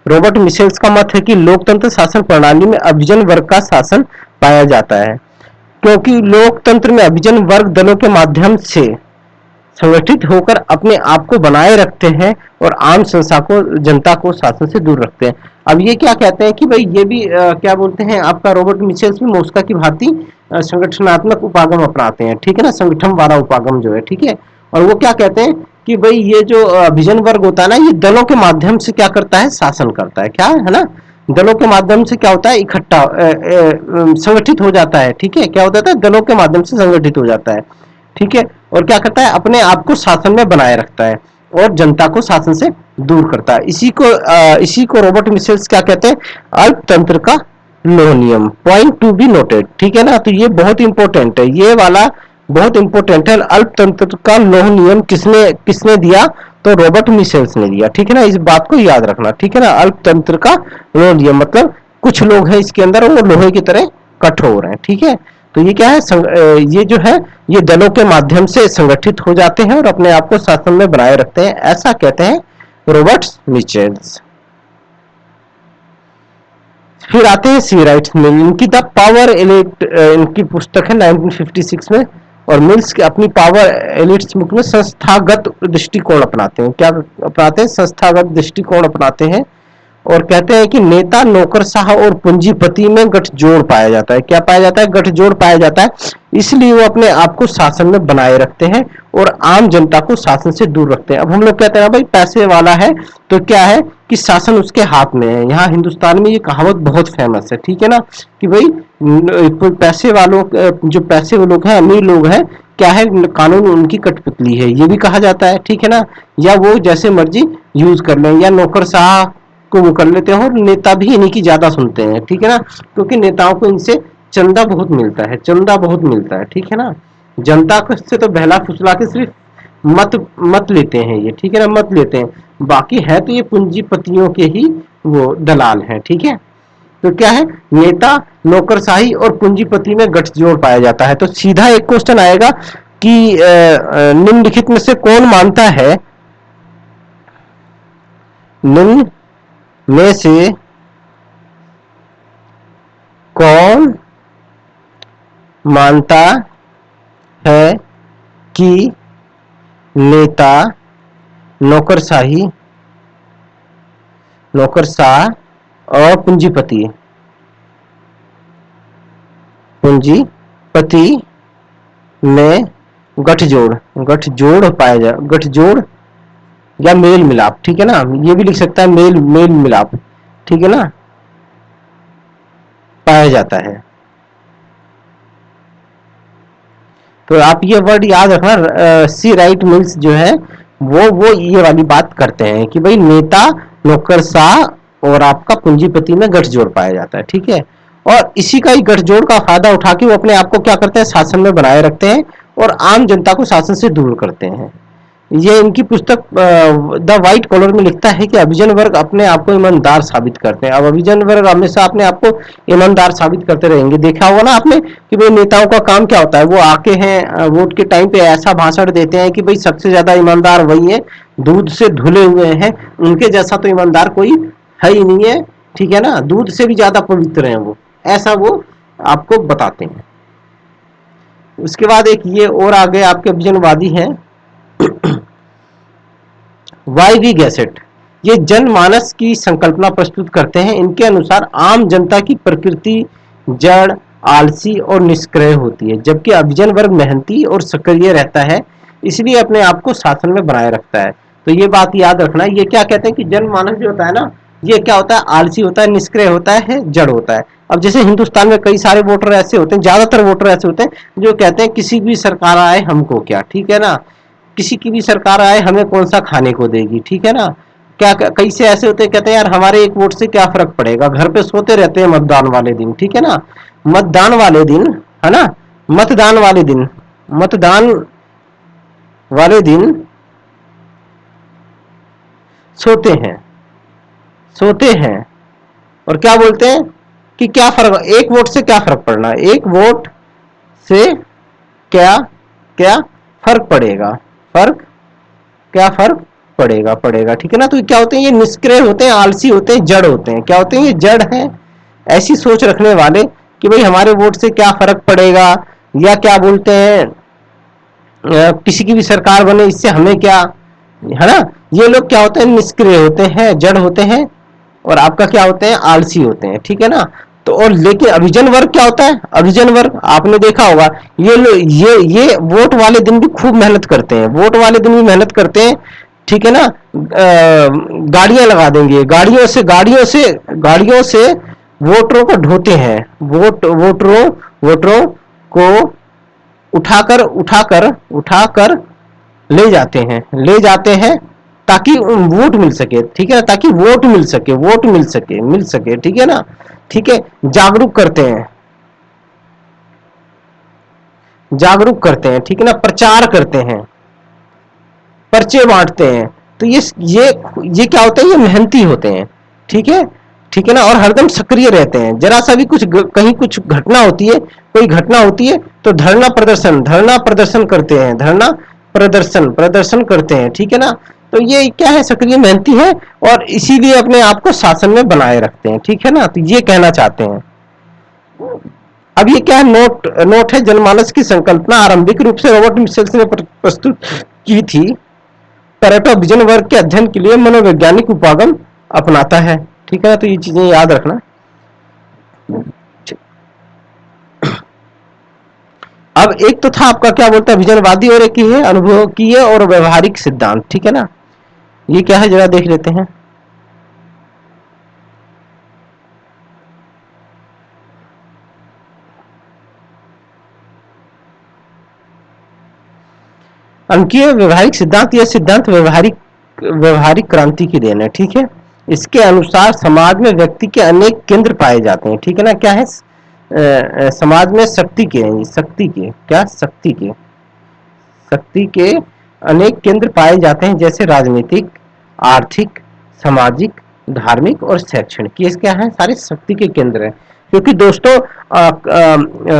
रॉबर्ट मिशेल्स का मत है कि लोकतंत्र शासन प्रणाली में अभिजन वर्ग का शासन पाया जाता है, क्योंकि लोकतंत्र में अभिजन वर्ग दलों के माध्यम से संगठित होकर अपने आप को बनाए रखते हैं और आम जनता को शासन से दूर रखते हैं। अब ये क्या कहते हैं कि भाई ये भी क्या बोलते हैं, आपका रॉबर्ट मिशेल्स भी मोस्का की भांति संगठनात्मक उपागम अपनाते हैं, ठीक है ना, संगठन वाला उपागम जो है, ठीक है। और वो क्या कहते हैं कि भाई ये जो अभिजन वर्ग होता है ना, ये दलों के माध्यम से क्या करता है, शासन करता है, क्या है ना, दलों के माध्यम से क्या होता है, इकट्ठा संगठित हो जाता है, ठीक है, क्या होता है, दलों के माध्यम से संगठित हो जाता है, ठीक है, और क्या करता है, अपने आप को शासन में बनाए रखता है और जनता को शासन से दूर करता है। इसी को रॉबर्ट मिशेल्स क्या कहते हैं, अल्पतंत्र का लोह नियम, पॉइंट टू बी नोटेड, ठीक है ना। तो ये बहुत इंपॉर्टेंट है, ये वाला बहुत इंपॉर्टेंट है। अल्पतंत्र का लोह नियम किसने किसने दिया, तो रॉबर्ट मिशेल्स ने दिया, ठीक है ना, इस बात को याद रखना, ठीक है ना। अल्पतंत्र का लोह नियम मतलब कुछ लोग हैं इसके अंदर वो लोहे की तरह कठोर हैं, ठीक है। तो ये क्या है, ये जो है ये दलों के माध्यम से संगठित हो जाते हैं और अपने आप को शासन में बनाए रखते हैं, ऐसा कहते हैं रॉबर्ट मिशेल्स। फिर आते हैं सी राइट्स मिल, इनकी द पावर एलिट, इनकी पुस्तक है 1956 में, और मिल्स की अपनी पावर एलिट्स बुक में संस्थागत दृष्टिकोण अपनाते हैं, क्या अपनाते हैं, संस्थागत दृष्टिकोण अपनाते हैं, और कहते हैं कि नेता, नौकरशाह और पूंजीपति में गठजोड़ पाया जाता है, क्या पाया जाता है, गठजोड़ पाया जाता है, इसलिए वो अपने आप को शासन में बनाए रखते हैं और आम जनता को शासन से दूर रखते हैं। अब हम लोग कहते हैं भाई पैसे वाला है तो क्या है कि शासन उसके हाथ में है, यहाँ हिंदुस्तान में ये कहावत बहुत फेमस है, ठीक है ना, कि भाई पैसे वालों, जो पैसे वो लोग हैं, अमीर लोग हैं, क्या है, कानून उनकी कठपुतली है, ये भी कहा जाता है, ठीक है ना, या वो जैसे मर्जी यूज कर लें, या नौकरशाह को वो कर लेते हैं, और नेता भी इन्हीं की ज्यादा सुनते हैं, ठीक है ना, क्योंकि नेताओं को इनसे चंदा बहुत मिलता है, चंदा बहुत मिलता है, ठीक है ना, जनता को से तो बहला फुसला के सिर्फ मत मत लेते हैं ये, ठीक है ना, मत लेते हैं, बाकी है तो ये पूंजीपतियों के ही वो दलाल हैं, ठीक है। तो क्या है, नेता, नौकरशाही और पूंजीपति में गठजोड़ पाया जाता है। तो सीधा एक क्वेश्चन आएगा कि निम्नलिखित में से कौन मानता है, निम्न में से कौन मानता है कि नेता, नौकरशाही, नौकरशाह और पूंजीपति में गठजोड़ गठजोड़ पाया जा गठजोड़ या मेल मिलाप, ठीक है ना, ये भी लिख सकता है मेल मेल मिलाप, ठीक है ना, पाया जाता है। तो आप ये वर्ड याद रखना, सी राइट मिल्स जो है वो ये वाली बात करते हैं कि भाई नेता, नौकरशाह और आपका पूंजीपति में गठजोड़ पाया जाता है, ठीक है, और इसी का ही गठजोड़ का फायदा उठा के वो अपने आप को क्या करते हैं, शासन में बनाए रखते हैं और आम जनता को शासन से दूर करते हैं। ये इनकी पुस्तक द व्हाइट कॉलर में लिखता है कि अभिजन वर्ग अपने आप को ईमानदार साबित करते हैं। अब अभिजन वर्ग हमेशा अपने आप को ईमानदार साबित करते रहेंगे। देखा होगा ना आपने कि भाई नेताओं का काम क्या होता है, वो आके हैं वोट के टाइम पे ऐसा भाषण देते हैं कि भाई सबसे ज्यादा ईमानदार वही है, दूध से धुले हुए हैं, उनके जैसा तो ईमानदार कोई है ही नहीं है, ठीक है ना, दूध से भी ज्यादा पवित्र है वो, ऐसा वो आपको बताते हैं। उसके बाद एक ये और आगे आपके अभिजनवादी हैं वाई वी गैसेट, ये जनमानस की संकल्पना प्रस्तुत करते हैं। इनके अनुसार आम जनता की प्रकृति जड़, आलसी और निष्क्रिय होती है, जबकि अभिजन वर्ग मेहनती और सक्रिय रहता है, इसलिए अपने आप को शासन में बनाए रखता है। तो ये बात याद रखना, ये क्या कहते हैं कि जनमानस जो होता है ना, ये क्या होता है, आलसी होता है, निष्क्रिय होता है, जड़ होता है। अब जैसे हिंदुस्तान में कई सारे वोटर ऐसे होते हैं, ज्यादातर वोटर ऐसे होते हैं जो कहते हैं किसी भी सरकार आए हमको क्या, ठीक है ना, किसी की भी सरकार आए हमें कौन सा खाने को देगी, ठीक है ना, क्या कई से ऐसे होते हैं कहते हैं यार हमारे एक वोट से क्या फर्क पड़ेगा, घर पे सोते रहते हैं मतदान वाले दिन, ठीक है ना, मतदान वाले दिन, है ना, मतदान वाले दिन, मतदान वाले दिन सोते हैं, सोते हैं, और क्या बोलते हैं कि क्या फर्क, एक वोट से क्या फर्क पड़ना, एक वोट से क्या क्या फर्क पड़ेगा, फर्क क्या फर्क पड़ेगा पड़ेगा, ठीक है ना। तो क्या होते हैं, ये निष्क्रिय होते हैं, आलसी होते हैं, जड़ होते हैं, क्या होते हैं, ये जड़ हैं, ऐसी सोच रखने वाले कि भाई हमारे वोट से क्या फर्क पड़ेगा, या क्या बोलते हैं किसी की भी सरकार बने इससे हमें क्या, है ना, ये लोग क्या होते हैं, निष्क्रिय होते हैं, जड़ होते हैं, और आपका क्या होते हैं, आलसी होते हैं, ठीक है ना। तो तो और लेकिन अभिजन वर्ग क्या होता है? अभिजन वर्ग आपने देखा होगा, ये वोट वाले दिन भी खूब मेहनत करते हैं, वोट वाले दिन भी मेहनत करते हैं, ठीक है ना। गाड़ियां लगा देंगे, गाड़ियों से वोटरों को ढोते हैं, वोटरों को उठाकर ले जाते हैं ताकि वोट मिल सके, ठीक है ना, ताकि वोट मिल सके, ठीक है ना। ठीक है, जागरूक करते हैं, ठीक है ना, प्रचार करते हैं, पर्चे बांटते हैं। तो ये क्या होता है, ये मेहनती होते हैं, ठीक है, ठीक है ना, और हरदम सक्रिय रहते हैं। जरा सा भी कहीं कुछ घटना होती है, कोई घटना होती है तो धरना प्रदर्शन करते हैं, प्रदर्शन करते हैं, ठीक है ना। तो ये क्या है, सक्रिय मेहनती है और इसीलिए अपने आप को शासन में बनाए रखते हैं, ठीक है ना। तो ये कहना चाहते हैं। अब ये क्या है, नोट है, जनमानस की संकल्पना आरंभिक रूप से रॉबर्ट मिशेल्स ने प्रस्तुत की थी। पैरेटो विजन वर्ग के अध्ययन के लिए मनोवैज्ञानिक उपागम अपनाता है, ठीक है ना। तो ये चीजें याद रखना। अब एक तो था आपका क्या बोलता है, विजनवादी, और एक ही है अनुभवकीय और व्यवहारिक सिद्धांत, ठीक है ना। ये क्या है, जरा देख लेते हैं। अंकीय व्यवहारिक सिद्धांत, यह सिद्धांत व्यवहारिक क्रांति की देन है, ठीक है। इसके अनुसार समाज में व्यक्ति के अनेक केंद्र पाए जाते हैं, ठीक है ना। क्या है, समाज में शक्ति के अनेक केंद्र पाए जाते हैं, जैसे राजनीतिक, आर्थिक, सामाजिक, धार्मिक और शैक्षणिक। ये क्या है, सारे शक्ति के केंद्र हैं। क्योंकि दोस्तों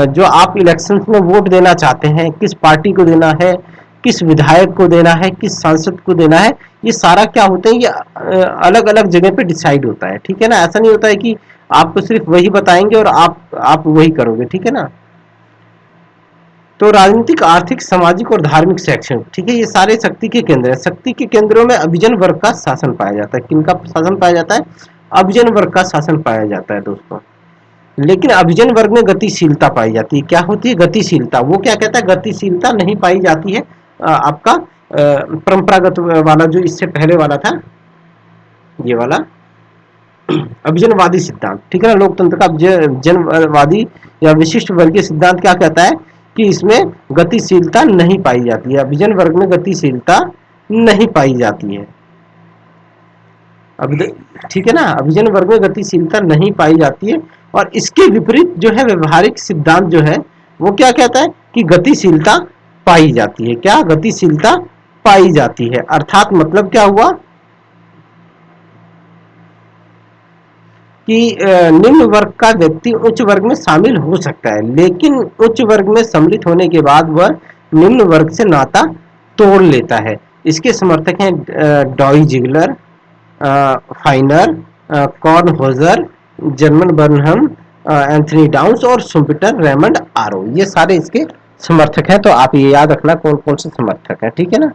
जो आप इलेक्शंस में वोट देना चाहते हैं, किस पार्टी को देना है, किस विधायक को देना है, किस सांसद को देना है, ये सारा क्या होता है, ये अलग अलग जगह पे डिसाइड होता है, ठीक है ना। ऐसा नहीं होता है कि आपको सिर्फ वही बताएंगे और आप वही करोगे, ठीक है ना। तो राजनीतिक, आर्थिक, सामाजिक और धार्मिक, शैक्षणिक, ठीक है, ये सारे शक्ति के केंद्र हैं। शक्ति के केंद्रों में अभिजन वर्ग का शासन पाया जाता है। किनका शासन पाया जाता है? अभिजन वर्ग का शासन पाया जाता है दोस्तों। लेकिन अभिजन वर्ग में गतिशीलता पाई जाती है। क्या होती है? गतिशीलता। वो क्या कहता है? गतिशीलता नहीं पाई जाती है। आपका परंपरागत वाला जो इससे पहले वाला था, ये वाला अभिजनवादी सिद्धांत, ठीक है ना। लोकतंत्र का अभिजनवादी या विशिष्ट वर्गीय सिद्धांत क्या कहता है कि इसमें गतिशीलता नहीं पाई जाती है। अभिजन वर्ग में गतिशीलता नहीं पाई जाती है। अब ठीक है ना, अभिजन वर्ग में गतिशीलता नहीं पाई जाती है। और इसके विपरीत जो है व्यवहारिक सिद्धांत जो है वो क्या कहता है कि गतिशीलता पाई जाती है। क्या? गतिशीलता पाई जाती है। अर्थात मतलब क्या हुआ कि निम्न वर्ग का व्यक्ति उच्च वर्ग में शामिल हो सकता है, लेकिन उच्च वर्ग में सम्मिलित होने के बाद वह निम्न वर्ग से नाता तोड़ लेता है। इसके समर्थक हैं Dye Zeigler, Finer, Kornhauser, German Burnham, Anthony Downs और सुम्पीटर रेमंड आरो। ये सारे इसके समर्थक हैं। तो आप ये याद रखना कौन कौन से समर्थक हैं, ठीक है ना।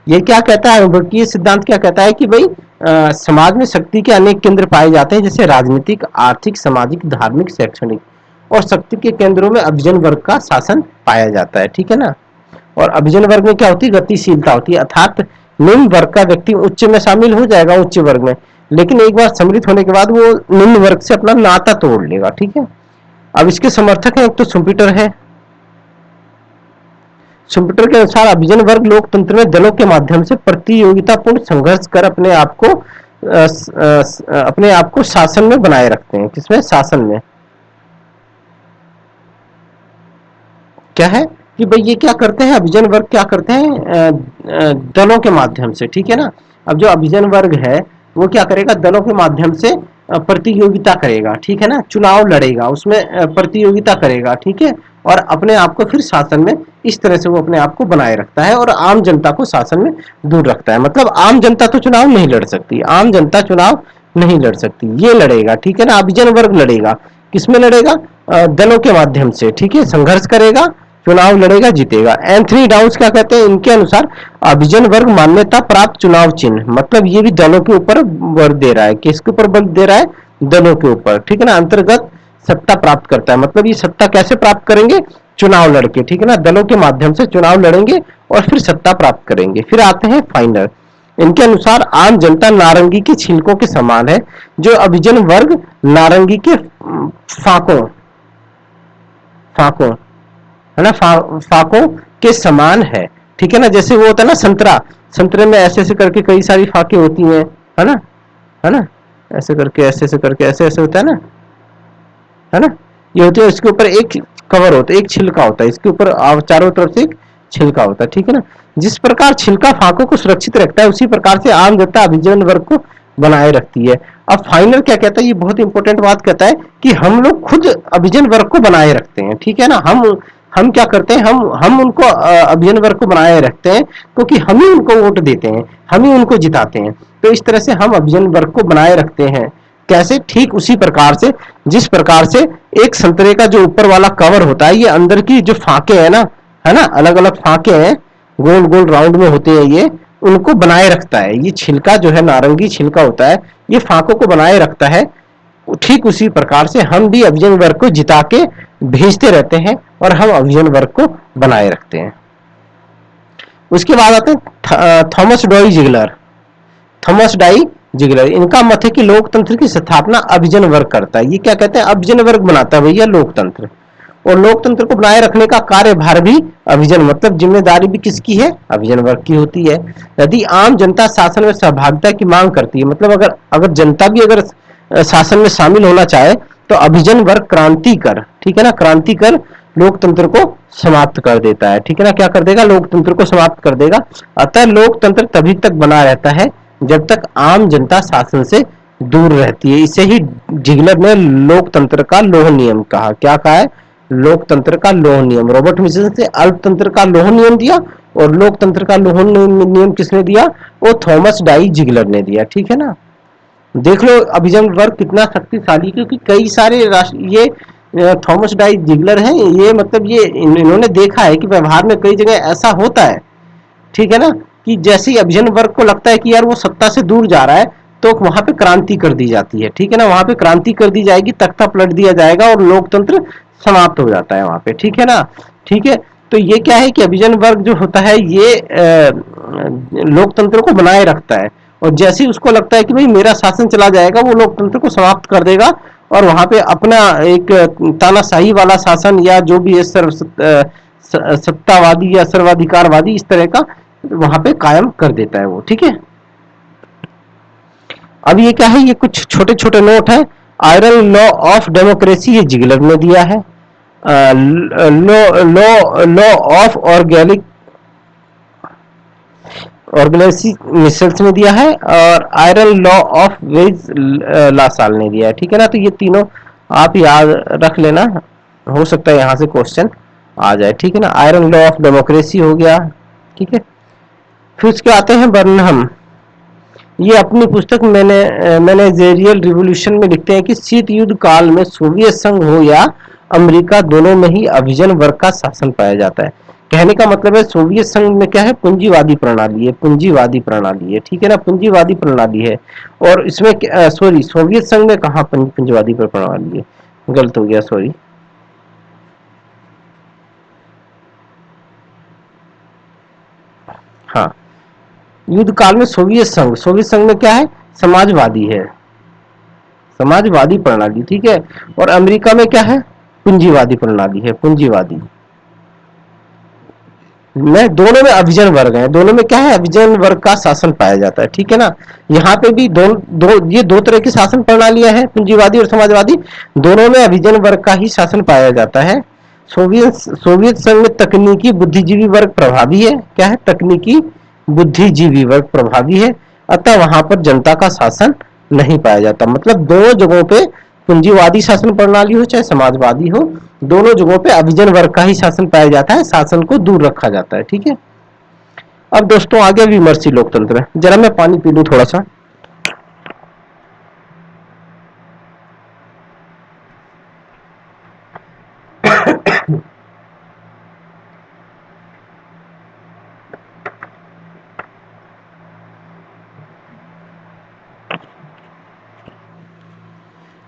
ये क्या कहता है? वर्गीय सिद्धांत क्या कहता है कि भाई समाज में शक्ति के अनेक केंद्र पाए जाते हैं, जैसे राजनीतिक, आर्थिक, सामाजिक, धार्मिक, शैक्षणिक, और शक्ति के केंद्रों में अभिजन वर्ग का शासन पाया जाता है, ठीक है ना। और अभिजन वर्ग में क्या होती है? गतिशीलता होती है। अर्थात निम्न वर्ग का व्यक्ति उच्च में शामिल हो जाएगा, उच्च वर्ग में, लेकिन एक बार सम्मिलित होने के बाद वो निम्न वर्ग से अपना नाता तोड़ लेगा, ठीक है। अब इसके समर्थक हैं, एक तो सुम्पीटर है। सुम्पीटर के अनुसार अभिजन वर्ग लोकतंत्र में दलों के माध्यम से प्रतियोगितापूर्ण संघर्ष कर अपने आप को शासन में बनाए रखते हैं। किसमें? शासन में। क्या है कि भाई ये क्या करते हैं? अभिजन वर्ग क्या करते हैं? दलों के माध्यम से, ठीक है ना। अब जो अभिजन वर्ग है वो क्या करेगा? दलों के माध्यम से प्रतियोगिता करेगा, ठीक है ना। चुनाव लड़ेगा, उसमें प्रतियोगिता करेगा, ठीक है। और अपने आप को फिर शासन में इस तरह से वो अपने आप को बनाए रखता है और आम जनता को शासन में दूर रखता है। मतलब आम जनता तो चुनाव नहीं लड़ सकती, आम जनता चुनाव नहीं लड़ सकती, ये लड़ेगा, ठीक है ना। अभिजन वर्ग लड़ेगा, किसमें लड़ेगा? दलों के माध्यम से, ठीक है। संघर्ष करेगा चुनाव लड़ेगा जीतेगा। एंथनी डाउस क्या कहते हैं, इनके अनुसार अभिजन वर्ग मान्यता प्राप्त चुनाव चिन्ह, मतलब ये भी दलों के ऊपर बल दे रहा है, किसके ऊपर बल दे रहा है, दलों के ऊपर, ठीक है ना, अंतर्गत सत्ता प्राप्त करता है, मतलब ये सत्ता कैसे प्राप्त करेंगे, चुनाव लड़के, ठीक है ना, दलों के माध्यम से चुनाव लड़ेंगे और फिर सत्ता प्राप्त करेंगे। फिर आते हैं फाइनल, इनके अनुसार आम जनता नारंगी के छिलकों के समान है, जो अभिजन वर्ग नारंगी के फाकों फाकों है ना, फाकों के समान है, ठीक है ना, जैसे वो होता है ना संतरा, संतरे में ऐसे ऐसे करके कई सारी फाके होती हैं, है ना, है ना, ऐसे करके ऐसे ऐसे करके ऐसे ऐसे होता है ना, ये होती है, इसके ऊपर एक कवर होता है, एक छिलका होता है, इसके ऊपर चारों तरफ से एक छिलका होता है, ठीक है ना। जिस प्रकार छिलका फाकों को सुरक्षित रखता है, उसी प्रकार से आम जनता अभिजन वर्ग को बनाए रखती है। अब फाइनल क्या कहता है, ये बहुत इंपॉर्टेंट बात कहता है कि हम लोग खुद अभिजन वर्ग को बनाए रखते हैं, ठीक है ना, हम क्या करते हैं, हम उनको अभिजन वर्ग को बनाए रखते हैं, क्योंकि हम ही उनको वोट देते हैं, हम ही उनको जिताते हैं, तो इस तरह से हम अभिजन वर्ग को बनाए रखते हैं। कैसे, ठीक उसी प्रकार से जिस प्रकार से एक संतरे का जो ऊपर वाला कवर होता है, ये अंदर की जो फाके हैं ना, है ना, अलग अलग फाके हैं, गोल गोल राउंड में होते हैं, ये उनको बनाए रखता है, ये छिलका जो है नारंगी छिलका होता है, ये फाकों को बनाए रखता है। ठीक उसी प्रकार से हम भी अभिजन वर्ग को जिता के भेजते रहते हैं और हम अभिजन वर्ग को बनाए रखते हैं। उसके बाद आते हैं Thomas Dye Zeigler, Thomas Dye Zeigler, इनका मत है कि लोकतंत्र की स्थापना अभिजन वर्ग करता है। ये क्या कहते हैं, अभिजन वर्ग बनाता है भैया लोकतंत्र, और लोकतंत्र को बनाए रखने का कार्यभार भी अभिजन, मतलब जिम्मेदारी भी किसकी है, अभिजन वर्ग की होती है। यदि आम जनता शासन में सहभागिता की मांग करती है, मतलब अगर अगर जनता भी अगर शासन में शामिल होना चाहे, तो अभिजन वर्ग क्रांति कर, ठीक है ना, क्रांति कर लोकतंत्र को समाप्त कर देता है, ठीक है ना, क्या कर देगा, लोकतंत्र को समाप्त कर देगा। अतः लोकतंत्र तभी तक बना रहता है जब तक आम जनता शासन से दूर रहती है। इसे ही जिगलर ने लोकतंत्र का लोह नियम कहा। क्या कहा है, लोकतंत्र का लोह नियम। रॉबर्ट मिशन से अल्पतंत्र का लोह नियम दिया, और लोकतंत्र का लोह नियम किसने दिया, वो थॉमस डाई जिगलर ने दिया, ठीक है ना। देख लो अभिजन वर्ग कितना शक्तिशाली, क्योंकि कई सारे राष्ट्र ये थॉमस डाई जिगलर हैं, ये मतलब ये इन्होंने देखा है कि व्यवहार में कई जगह ऐसा होता है, ठीक है ना, कि जैसे ही अभिजन वर्ग को लगता है कि यार वो सत्ता से दूर जा रहा है, तो वहां पे क्रांति कर दी जाती है, ठीक है ना, वहां पे क्रांति कर दी जाएगी, तख्ता पलट दिया जाएगा और लोकतंत्र समाप्त हो जाता है वहां पे, ठीक है ना। ठीक है, तो ये क्या है कि अभिजन वर्ग जो होता है ये लोकतंत्र को बनाए रखता है, और जैसे ही उसको लगता है कि भाई मेरा शासन चला जाएगा, वो लोकतंत्र को समाप्त कर देगा और वहां पे अपना एक तानाशाही वाला शासन या जो भी है सत्तावादी या सर्वाधिकारवादी इस तरह का वहां पे कायम कर देता है वो, ठीक है। अब ये क्या है, ये कुछ छोटे छोटे नोट है। आयरन लॉ ऑफ डेमोक्रेसी ये जिगलर ने दिया है। Law law law of organic organisation Michels ने दिया है, और iron law of wage Lassalle ने दिया है, ठीक है ना। तो ये तीनों आप याद रख लेना, हो सकता है यहाँ से क्वेश्चन आ जाए, ठीक है ना। आयरन लॉ ऑफ डेमोक्रेसी हो गया, ठीक है। फिर उसके आते हैं बर्नहम, ये अपनी पुस्तक मैनेजेरियल रिवॉल्यूशन में लिखते हैं कि शीत युद्ध काल में सोवियत संघ हो या अमेरिका, दोनों में ही अभिजन वर्ग का शासन पाया जाता है। कहने का मतलब है सोवियत संघ में क्या है, पूंजीवादी प्रणाली है, पूंजीवादी प्रणाली है, ठीक है ना, पूंजीवादी प्रणाली है। और इसमें सॉरी, सोवियत संघ में कहा पूंजीवादी प्रणाली है, गलत हो गया, सॉरी। हाँ, युद्ध काल में सोवियत संघ में क्या है, समाजवादी है, समाजवादी प्रणाली, ठीक है। और अमेरिका में क्या है, पूंजीवादी प्रणाली है, पूंजीवादी में दोनों में अभिजन वर्ग है, दोनों में क्या है, अभिजन वर्ग का शासन पाया जाता है, ठीक है ना। यहाँ पे भी ये दो तरह की शासन प्रणालियां हैं, पूंजीवादी और समाजवादी, दोनों में अभिजन वर्ग का ही शासन पाया जाता है। सोवियत संघ में तकनीकी बुद्धिजीवी वर्ग प्रभावी है, क्या है, तकनीकी बुद्धिजीवी वर्ग प्रभावी है, अतः वहां पर जनता का शासन नहीं पाया जाता। मतलब दोनों जगहों पे, पूंजीवादी शासन प्रणाली हो चाहे समाजवादी हो, दोनों जगहों पे अभिजन वर्ग का ही शासन पाया जाता है, शासन को दूर रखा जाता है, ठीक है। अब दोस्तों आगे विमर्शी लोकतंत्र है, जरा मैं पानी पी लूं थोड़ा सा।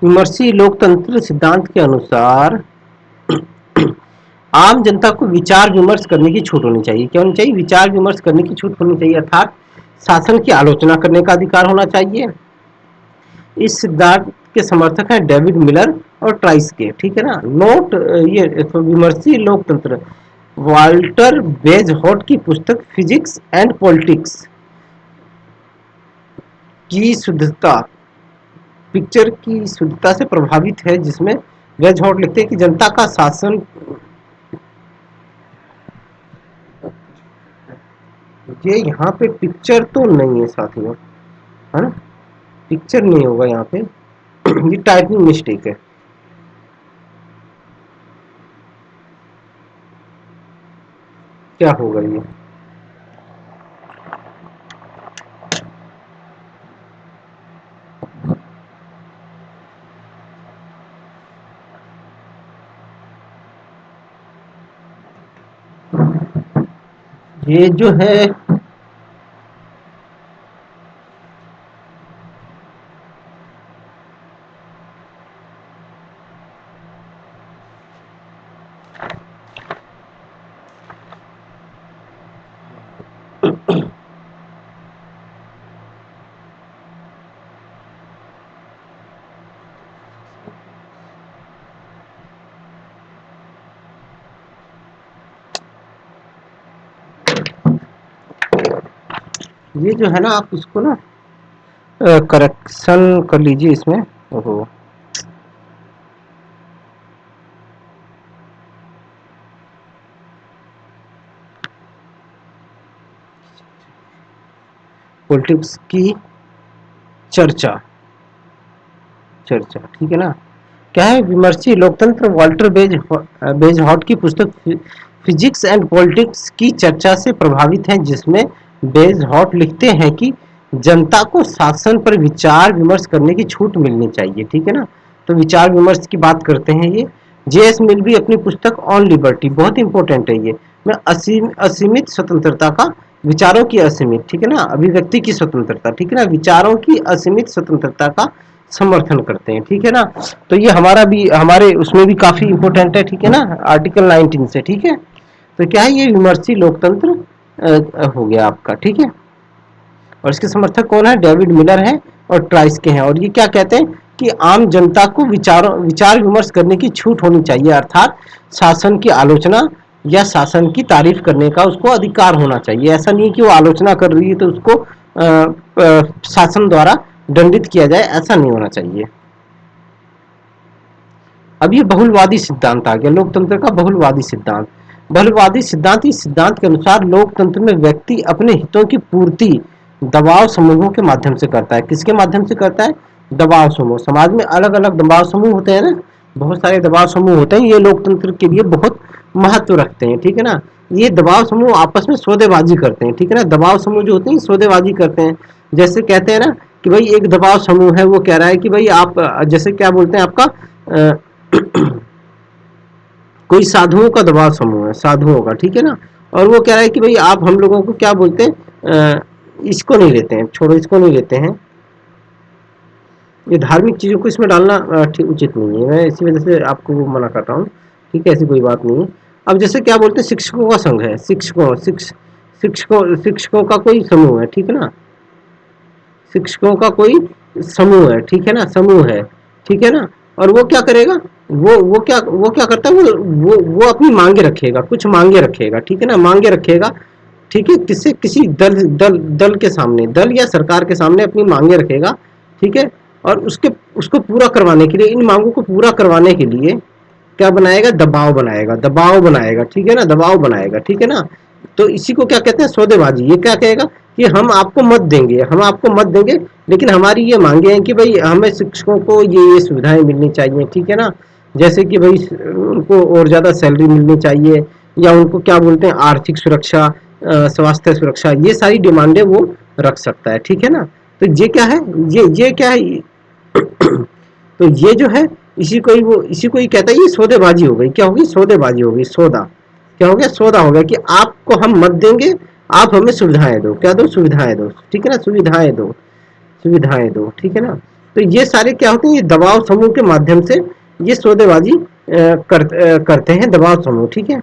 विमर्शी लोकतंत्र सिद्धांत के अनुसार आम जनता को विचार विमर्श करने की छूट होनी चाहिए। क्या होनी चाहिए? विचार विमर्श करने की छूट होनी चाहिए, अर्थात शासन की आलोचना करने का अधिकार होना चाहिए। इस सिद्धांत के समर्थक हैं डेविड मिलर और ट्राइस्के, ठीक है ना। नोट ये विमर्शी लोकतंत्र वाल्टर बेजहॉट की पुस्तक फिजिक्स एंड पॉलिटिक्स की शुद्धता, पिक्चर की शुद्धता से प्रभावित है, जिसमें बेजहॉट लिखते हैं कि जनता का शासन, ये यहाँ पे पिक्चर तो नहीं है साथियों, है ना, पिक्चर नहीं होगा यहाँ पे ये टाइपिंग मिस्टेक है। क्या होगा ये जो है ये जो है ना, आप इसको ना करेक्शन कर लीजिए इसमें। ओहो, पॉलिटिक्स की चर्चा, चर्चा, ठीक है ना। क्या है? विमर्शी लोकतंत्र वाल्टर बेजहॉट की पुस्तक फिजिक्स एंड पॉलिटिक्स की चर्चा से प्रभावित है, जिसमें बेजहॉट लिखते हैं कि जनता को शासन पर विचार विमर्श करने की छूट मिलनी चाहिए, ठीक है ना। तो विचार विमर्श की बात करते हैं ये। जे.एस. मिल भी अपनी पुस्तक ऑन लिबर्टी, बहुत इंपॉर्टेंट है ये, में असीमित स्वतंत्रता का, विचारों की असीमित, ठीक है ना, अभिव्यक्ति की स्वतंत्रता, ठीक है ना, विचारों की असीमित स्वतंत्रता का समर्थन करते हैं, ठीक है ना। तो ये हमारा भी, हमारे उसमें भी काफी इंपॉर्टेंट है, ठीक है ना, आर्टिकल 19 से, ठीक है। तो क्या है? ये विमर्शी लोकतंत्र हो गया आपका, ठीक है। और इसके समर्थक कौन है? डेविड मिलर है और ट्राइस्के हैं। और ये क्या कहते हैं कि आम जनता को विचार विमर्श करने की छूट होनी चाहिए, अर्थात शासन की आलोचना या शासन की तारीफ करने का उसको अधिकार होना चाहिए। ऐसा नहीं कि वो आलोचना कर रही है तो उसको शासन द्वारा दंडित किया जाए, ऐसा नहीं होना चाहिए। अब ये बहुलवादी सिद्धांत आ गया, लोकतंत्र का बहुलवादी सिद्धांत। बहुलवादी सिद्धांत, इस सिद्धांत के अनुसार लोकतंत्र में व्यक्ति अपने हितों की पूर्ति दबाव समूहों के माध्यम से करता है। किसके माध्यम से करता है? दबाव समूह। समाज में अलग अलग दबाव समूह होते हैं ना, बहुत सारे दबाव समूह होते हैं, ये लोकतंत्र के लिए बहुत महत्व रखते हैं, ठीक है ना। ये दबाव समूह आपस में सौदेबाजी करते हैं, ठीक है ना। दबाव समूह जो होते हैं सौदेबाजी करते हैं। जैसे कहते हैं ना कि भाई एक दबाव समूह है, वो कह रहा है कि भाई आप, जैसे क्या बोलते हैं आपका कोई साधुओं का दबाव समूह है, साधुओं का, ठीक है ना। और वो कह रहा है कि भाई आप हम लोगों को क्या बोलते हैं, इसको नहीं लेते हैं, छोड़ो इसको नहीं लेते हैं, ये धार्मिक चीज़ों को इसमें डालना ठीक उचित नहीं है, मैं इसी वजह से आपको वो मना करता हूँ, ठीक है, ऐसी कोई बात नहीं है। अब जैसे क्या बोलते हैं, शिक्षकों का संघ है, शिक्षकों का कोई समूह है, ठीक है ना, शिक्षकों का कोई समूह है, ठीक है ना, समूह है, ठीक है ना। और वो क्या करेगा? वो क्या करता है? वो अपनी मांगे रखेगा, कुछ मांगे रखेगा, ठीक है ना, मांगे रखेगा, ठीक है, किसी दल के सामने, दल या सरकार के सामने अपनी मांगे रखेगा, ठीक है। और उसके उसको पूरा करवाने के लिए, इन मांगों को पूरा करवाने के लिए क्या बनाएगा? दबाव बनाएगा, दबाव बनाएगा, ठीक है ना, दबाव बनाएगा, ठीक है ना। तो इसी को क्या कहते हैं? सौदेबाजी। ये क्या कहेगा कि हम आपको मत देंगे, हम आपको मत देंगे, लेकिन हमारी ये मांगे हैं कि भाई हमें शिक्षकों को ये सुविधाएं मिलनी चाहिए, ठीक है ना। जैसे कि भाई उनको और ज़्यादा सैलरी मिलनी चाहिए, या उनको क्या बोलते हैं, आर्थिक सुरक्षा, स्वास्थ्य सुरक्षा, ये सारी डिमांडें वो रख सकता है, ठीक है ना। तो ये क्या है? ये क्या है? तो ये जो है, इसी को ही कहता है, ये सौदेबाजी हो गई। क्या होगी? सौदेबाजी हो गई, सौदा। क्या हो गया? सौदा हो गया कि आपको हम मत देंगे, आप हमें सुविधाएं दो। क्या दो? सुविधाएं दो, ठीक है ना, सुविधाएं दो, सुविधाएं दो, ठीक है ना। तो ये सारे क्या होते हैं, ये दबाव समूह के माध्यम से ये सौदेबाजी करते हैं दबाव समूह, ठीक है।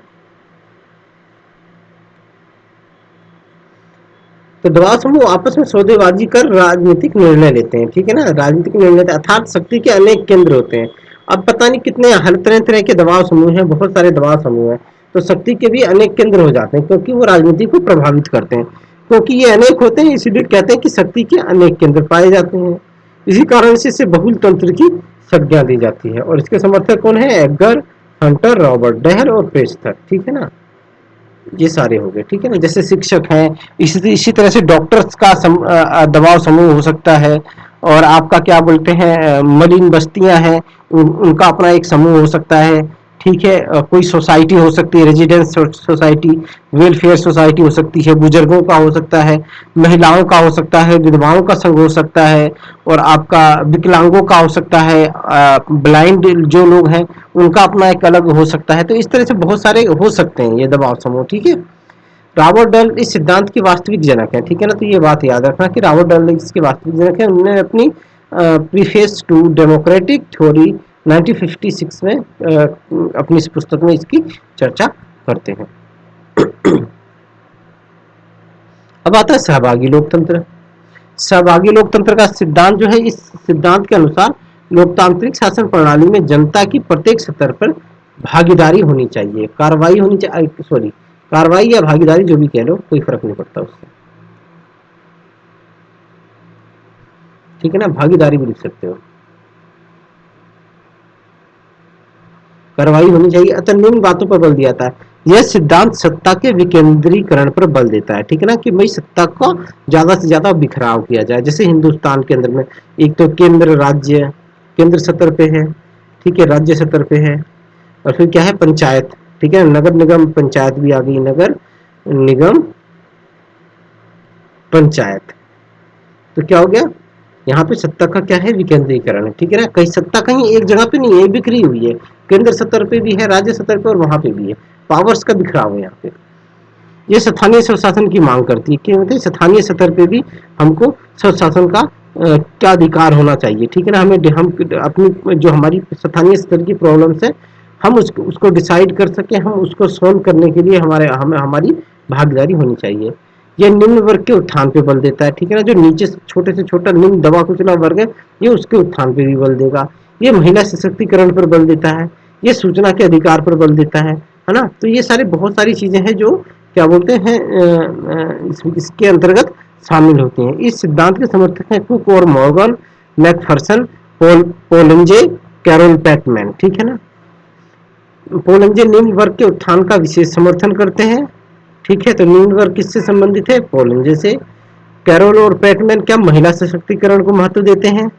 तो दबाव समूह आपस में सौदेबाजी कर राजनीतिक निर्णय लेते हैं, ठीक है ना, राजनीतिक निर्णय अर्थात शक्ति के अनेक केंद्र होते हैं। अब पता नहीं कितने हर तरह तरह के दबाव समूह हैं, बहुत सारे दबाव समूह हैं, तो शक्ति के भी अनेक केंद्र हो जाते हैं क्योंकि वो राजनीति को प्रभावित करते हैं। क्योंकि ये अनेक होते हैं इसीलिए कहते हैं कि शक्ति के अनेक केंद्र पाए जाते हैं। इसी कारण से इसे बहुल तंत्र की संज्ञा दी जाती है। और इसके समर्थक कौन है, एडगर, हंटर, रॉबर्ट डहल और पेस्टर, ठीक है ना, ये सारे हो गए, ठीक है ना। जैसे शिक्षक हैं, इसी तरह से डॉक्टर्स का दबाव समूह हो सकता है। और आपका क्या बोलते हैं, मलिन बस्तियां हैं, उनका अपना एक समूह हो सकता है, ठीक है। कोई सोसाइटी हो सकती है, रेजिडेंस सोसाइटी, वेलफेयर सोसाइटी हो सकती है, बुजुर्गों का हो सकता है, महिलाओं का हो सकता है, विधवाओं का संघ हो सकता है, और आपका विकलांगों का हो सकता है, ब्लाइंड जो लोग हैं उनका अपना एक अलग हो सकता है। तो इस तरह से बहुत सारे हो सकते हैं ये दबाव समूह, ठीक है। रॉबर्ट डल इस सिद्धांत की वास्तविक जनक है, ठीक है ना। तो ये बात याद रखना कि रॉबर्ट डल इसके वास्तविक जनक है। उन्होंने अपनी प्रीफेस टू डेमोक्रेटिक थ्योरी 1956 में अपनी इस पुस्तक में इसकी चर्चा करते हैं। अब आता है सहभागी लोकतंत्र। सहभागी लोकतंत्र का सिद्धांत जो है, इस सिद्धांत के अनुसार लोकतांत्रिक शासन प्रणाली में जनता की प्रत्येक स्तर पर भागीदारी होनी चाहिए, कार्रवाई होनी चाहिए, सॉरी, कार्रवाई या भागीदारी जो भी कह लो, कोई फर्क नहीं पड़ता उससे, ठीक है ना, भागीदारी भी लिख सकते हो, कार्रवाई होनी चाहिए। अतः निम्न बातों पर बल दिया था। यह सिद्धांत सत्ता के विकेंद्रीकरण पर बल देता है, ठीक है ना, कि भाई सत्ता को ज्यादा से ज्यादा बिखराव किया जाए। जैसे हिंदुस्तान के अंदर में एक तो केंद्र राज्य, केंद्र स्तर पे है, ठीक है, राज्य स्तर पे है, और फिर क्या है, पंचायत, ठीक है, नगर निगम पंचायत भी आ गई, नगर निगम पंचायत। तो क्या हो गया, यहाँ पे सत्ता का क्या है, विकेंद्रीकरण है, ठीक है ना। कहीं सत्ता कहीं एक जगह पे नहीं है, बिखरी हुई है, केंद्र स्तर पे भी है, राज्य स्तर पे, और वहां पे भी है, पावर्स का बिखराव है यहाँ पे। ये स्थानीय स्वशासन की मांग करती है कि मतलब स्थानीय स्तर पे भी हमको स्वशासन का क्या अधिकार होना चाहिए, ठीक है ना। हम अपनी जो हमारी स्थानीय स्तर की प्रॉब्लम्स है, हम उसको डिसाइड कर सके, हम उसको सॉल्व करने के लिए हमारी भागीदारी होनी चाहिए। यह निम्न वर्ग के उत्थान पे बल देता है, ठीक है ना, जो नीचे छोटे से छोटा निम्न दबा कुचला वर्ग है, ये उसके उत्थान पे भी बल देगा। ये महिला सशक्तिकरण पर बल देता है, ये सूचना के अधिकार पर बल देता है ना। तो ये सारे बहुत सारी चीजें हैं जो क्या बोलते हैं इसके अंतर्गत शामिल होते हैं। इस सिद्धांत के समर्थक हैं कुक और मॉर्गन, मैकफरसन, पोलेंजे, कैरोल पैटमैन, ठीक है ना। पोलेंजे निम्न वर्ग के उत्थान का विशेष समर्थन करते हैं, ठीक है। तो निम्न वर्ग किससे संबंधित है, पोलेंजे से। कैरोल और पैटमैन क्या महिला सशक्तिकरण को महत्व देते हैं।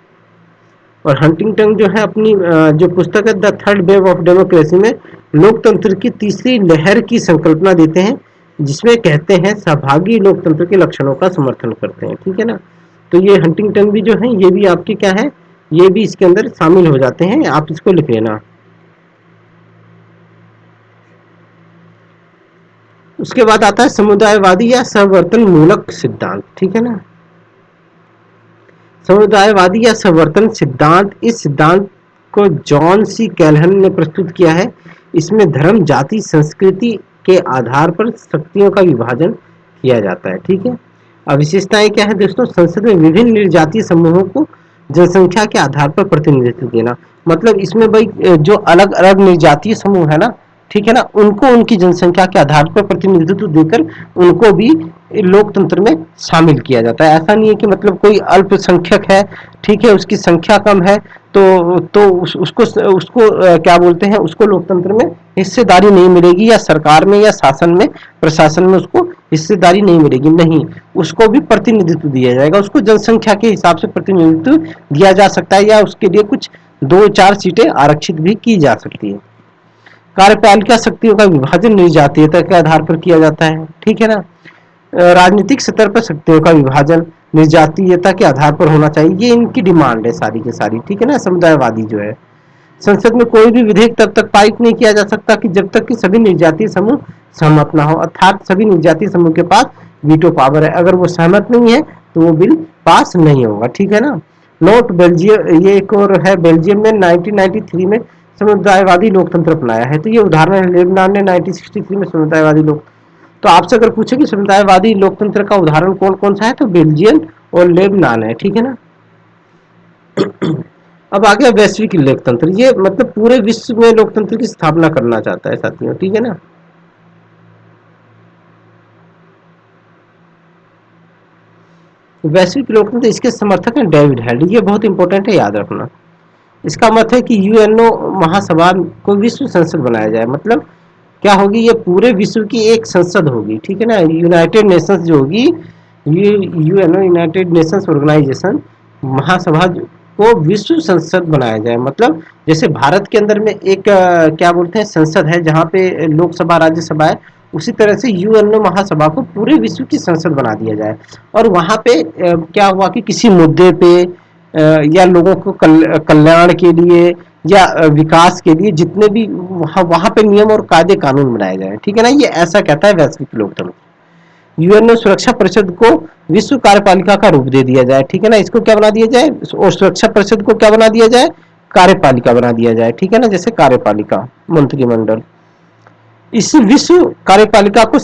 और हंटिंगटन जो है अपनी जो पुस्तक है the third wave of democracy में लोकतंत्र की तीसरी लहर की संकल्पना देते हैं, जिसमें कहते हैं सहभागी लोकतंत्र के लक्षणों का समर्थन करते हैं, ठीक है ना। तो ये हंटिंगटन भी जो है, ये भी आपके क्या है, ये भी इसके अंदर शामिल हो जाते हैं, आप इसको लिख लेना। उसके बाद आता है समुदायवादी या सहवर्तन मूलक सिद्धांत, ठीक है ना। समुदायवादी या सहवर्तन सिद्धांत, इस सिद्धांत को जॉन सी कैल्हन ने प्रस्तुत किया है। इसमें धर्म, जाति, संस्कृति के आधार पर शक्तियों का विभाजन किया जाता है, ठीक है। अब विशेषताएं क्या है दोस्तों, संसद में विभिन्न निर्जातीय समूहों को जनसंख्या के आधार पर प्रतिनिधित्व देना। मतलब इसमें भाई जो अलग अलग निर्जातीय समूह है ना, ठीक है ना, उनको उनकी जनसंख्या के आधार पर प्रतिनिधित्व देकर उनको भी लोकतंत्र में शामिल किया जाता है। ऐसा नहीं है कि मतलब कोई अल्पसंख्यक है, ठीक है, उसकी संख्या कम है, तो उसको क्या बोलते हैं, उसको लोकतंत्र में हिस्सेदारी नहीं मिलेगी, या सरकार में या शासन में प्रशासन में उसको हिस्सेदारी नहीं मिलेगी, नहीं, उसको भी प्रतिनिधित्व दिया जाएगा, उसको जनसंख्या के हिसाब से प्रतिनिधित्व दिया जा सकता है, या उसके लिए कुछ 2-4 सीटें आरक्षित भी की जा सकती है। कार्यपालिका शक्तियों का विभाजन निर्जातीयता के आधार पर किया जाता है, ठीक है ना। राजनीतिक स्तर पर शक्तियों का विभाजन निर्जातीयता के आधार पर होना चाहिए, ये इनकी डिमांड है सारी की सारी, ठीक है ना। समुदायवादी जो है, संसद में कोई भी विधेयक तब तक पारित नहीं किया जा सकता कि जब तक कि सभी निर्जातीय समूह सहमत ना हो, अर्थात सभी निर्जातीय समूह के पास वीटो पावर है, अगर वो सहमत नहीं है तो वो बिल पास नहीं होगा, ठीक है ना। नोट बेल्जियम, ये एक और है, बेल्जियम में 1993 में समुदायवादी लोकतंत्र अपनाया है। तो ये उदाहरण है, लेबनान ने 1963 में समुदायवादी लोक। तो आपसे अगर पूछे कि समुदायवादी लोकतंत्र का उदाहरण कौन कौन सा है, तो बेल्जियम और लेबनान है, ठीक है ना। अब आ गया वैश्विक लोकतंत्र, ये मतलब पूरे विश्व में लोकतंत्र की स्थापना करना चाहता है साथियों, ठीक है ना। वैश्विक लोकतंत्र, इसके समर्थक हैं डेविड हेड, ये बहुत इंपॉर्टेंट है, याद रखना। इसका मत है कि यूएनओ महासभा को विश्व संसद बनाया जाए। मतलब क्या होगी, ये पूरे विश्व की एक संसद होगी, ठीक है ना। यूनाइटेड नेशंस जो होगी, ये यूएनओ यूनाइटेड नेशंस ऑर्गेनाइजेशन महासभा को विश्व संसद बनाया जाए। मतलब जैसे भारत के अंदर में एक क्या बोलते हैं संसद है, जहाँ पे लोकसभा राज्यसभा है, उसी तरह से यूएनओ महासभा को पूरे विश्व की संसद बना दिया जाए। और वहाँ पे क्या हुआ कि किसी मुद्दे पे या लोगों को कल्याण के लिए या विकास के लिए जितने भी वहाँ पे नियम और कायदे कानून बनाए जाए, ठीक है ना। ये ऐसा कहता है वैश्विक लोकतंत्र। यूएनओ सुरक्षा परिषद को विश्व कार्यपालिका का रूप दे दिया जाए, ठीक है ना। इसको क्या बना दिया जाए, और सुरक्षा परिषद को क्या बना दिया जाए, कार्यपालिका बना दिया जाए, ठीक है ना। जैसे कार्यपालिका मंत्रिमंडल, इस विश्व कार्यपालिका को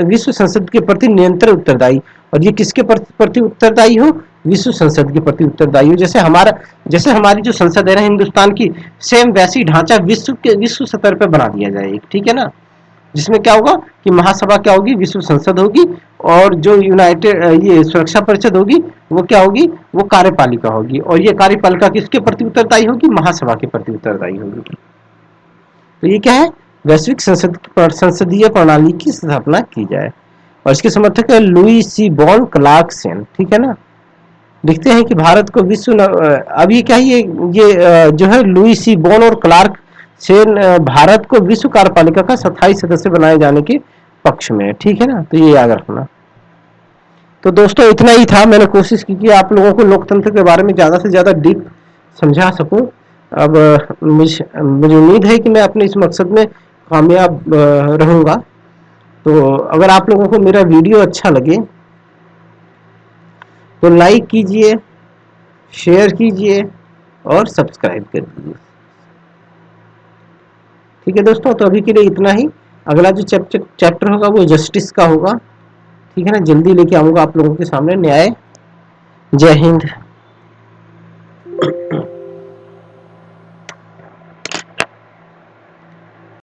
विश्व संसद के प्रति निरंतर उत्तरदायी, और ये किसके प्रति उत्तरदायी हो, विश्व संसद के प्रति उत्तरदायी हो। जैसे हमारी जो संसद है ना हिंदुस्तान की, सेम वैसी ढांचा विश्व स्तर पर बना दिया जाए, ठीक है ना। जिसमें क्या होगा कि महासभा क्या होगी, विश्व संसद होगी, और जो यूनाइटेड ये सुरक्षा परिषद होगी, वो क्या होगी, वो कार्यपालिका होगी, और ये कार्यपालिका किसके प्रति उत्तरदायी होगी, महासभा के प्रति उत्तरदायी होगी। तो ये क्या है, वैश्विक संसदीय प्रणाली की स्थापना की जाए। और इसके समर्थक है लुई सी बॉन क्लार्कसन, ठीक है ना। देखते हैं कि भारत को अब ये क्या है, ये जो है लुई सी बॉन और क्लार्क सेन भारत को विश्व कार्यपालिका का स्थायी सदस्य बनाए जाने के पक्ष में है, ठीक है ना। तो ये याद रखना। तो दोस्तों इतना ही था, मैंने कोशिश की कि आप लोगों को लोकतंत्र के बारे में ज़्यादा से ज़्यादा डीप समझा सकूं। अब मुझे उम्मीद है कि मैं अपने इस मकसद में कामयाब रहूंगा। तो अगर आप लोगों को मेरा वीडियो अच्छा लगे तो लाइक कीजिए, शेयर कीजिए और सब्सक्राइब कर दीजिए, ठीक है दोस्तों। तो अभी के लिए इतना ही। अगला जो चैप्टर होगा वो जस्टिस का होगा, ठीक है ना। जल्दी लेके आऊंगा आप लोगों के सामने न्याय। जय हिंद।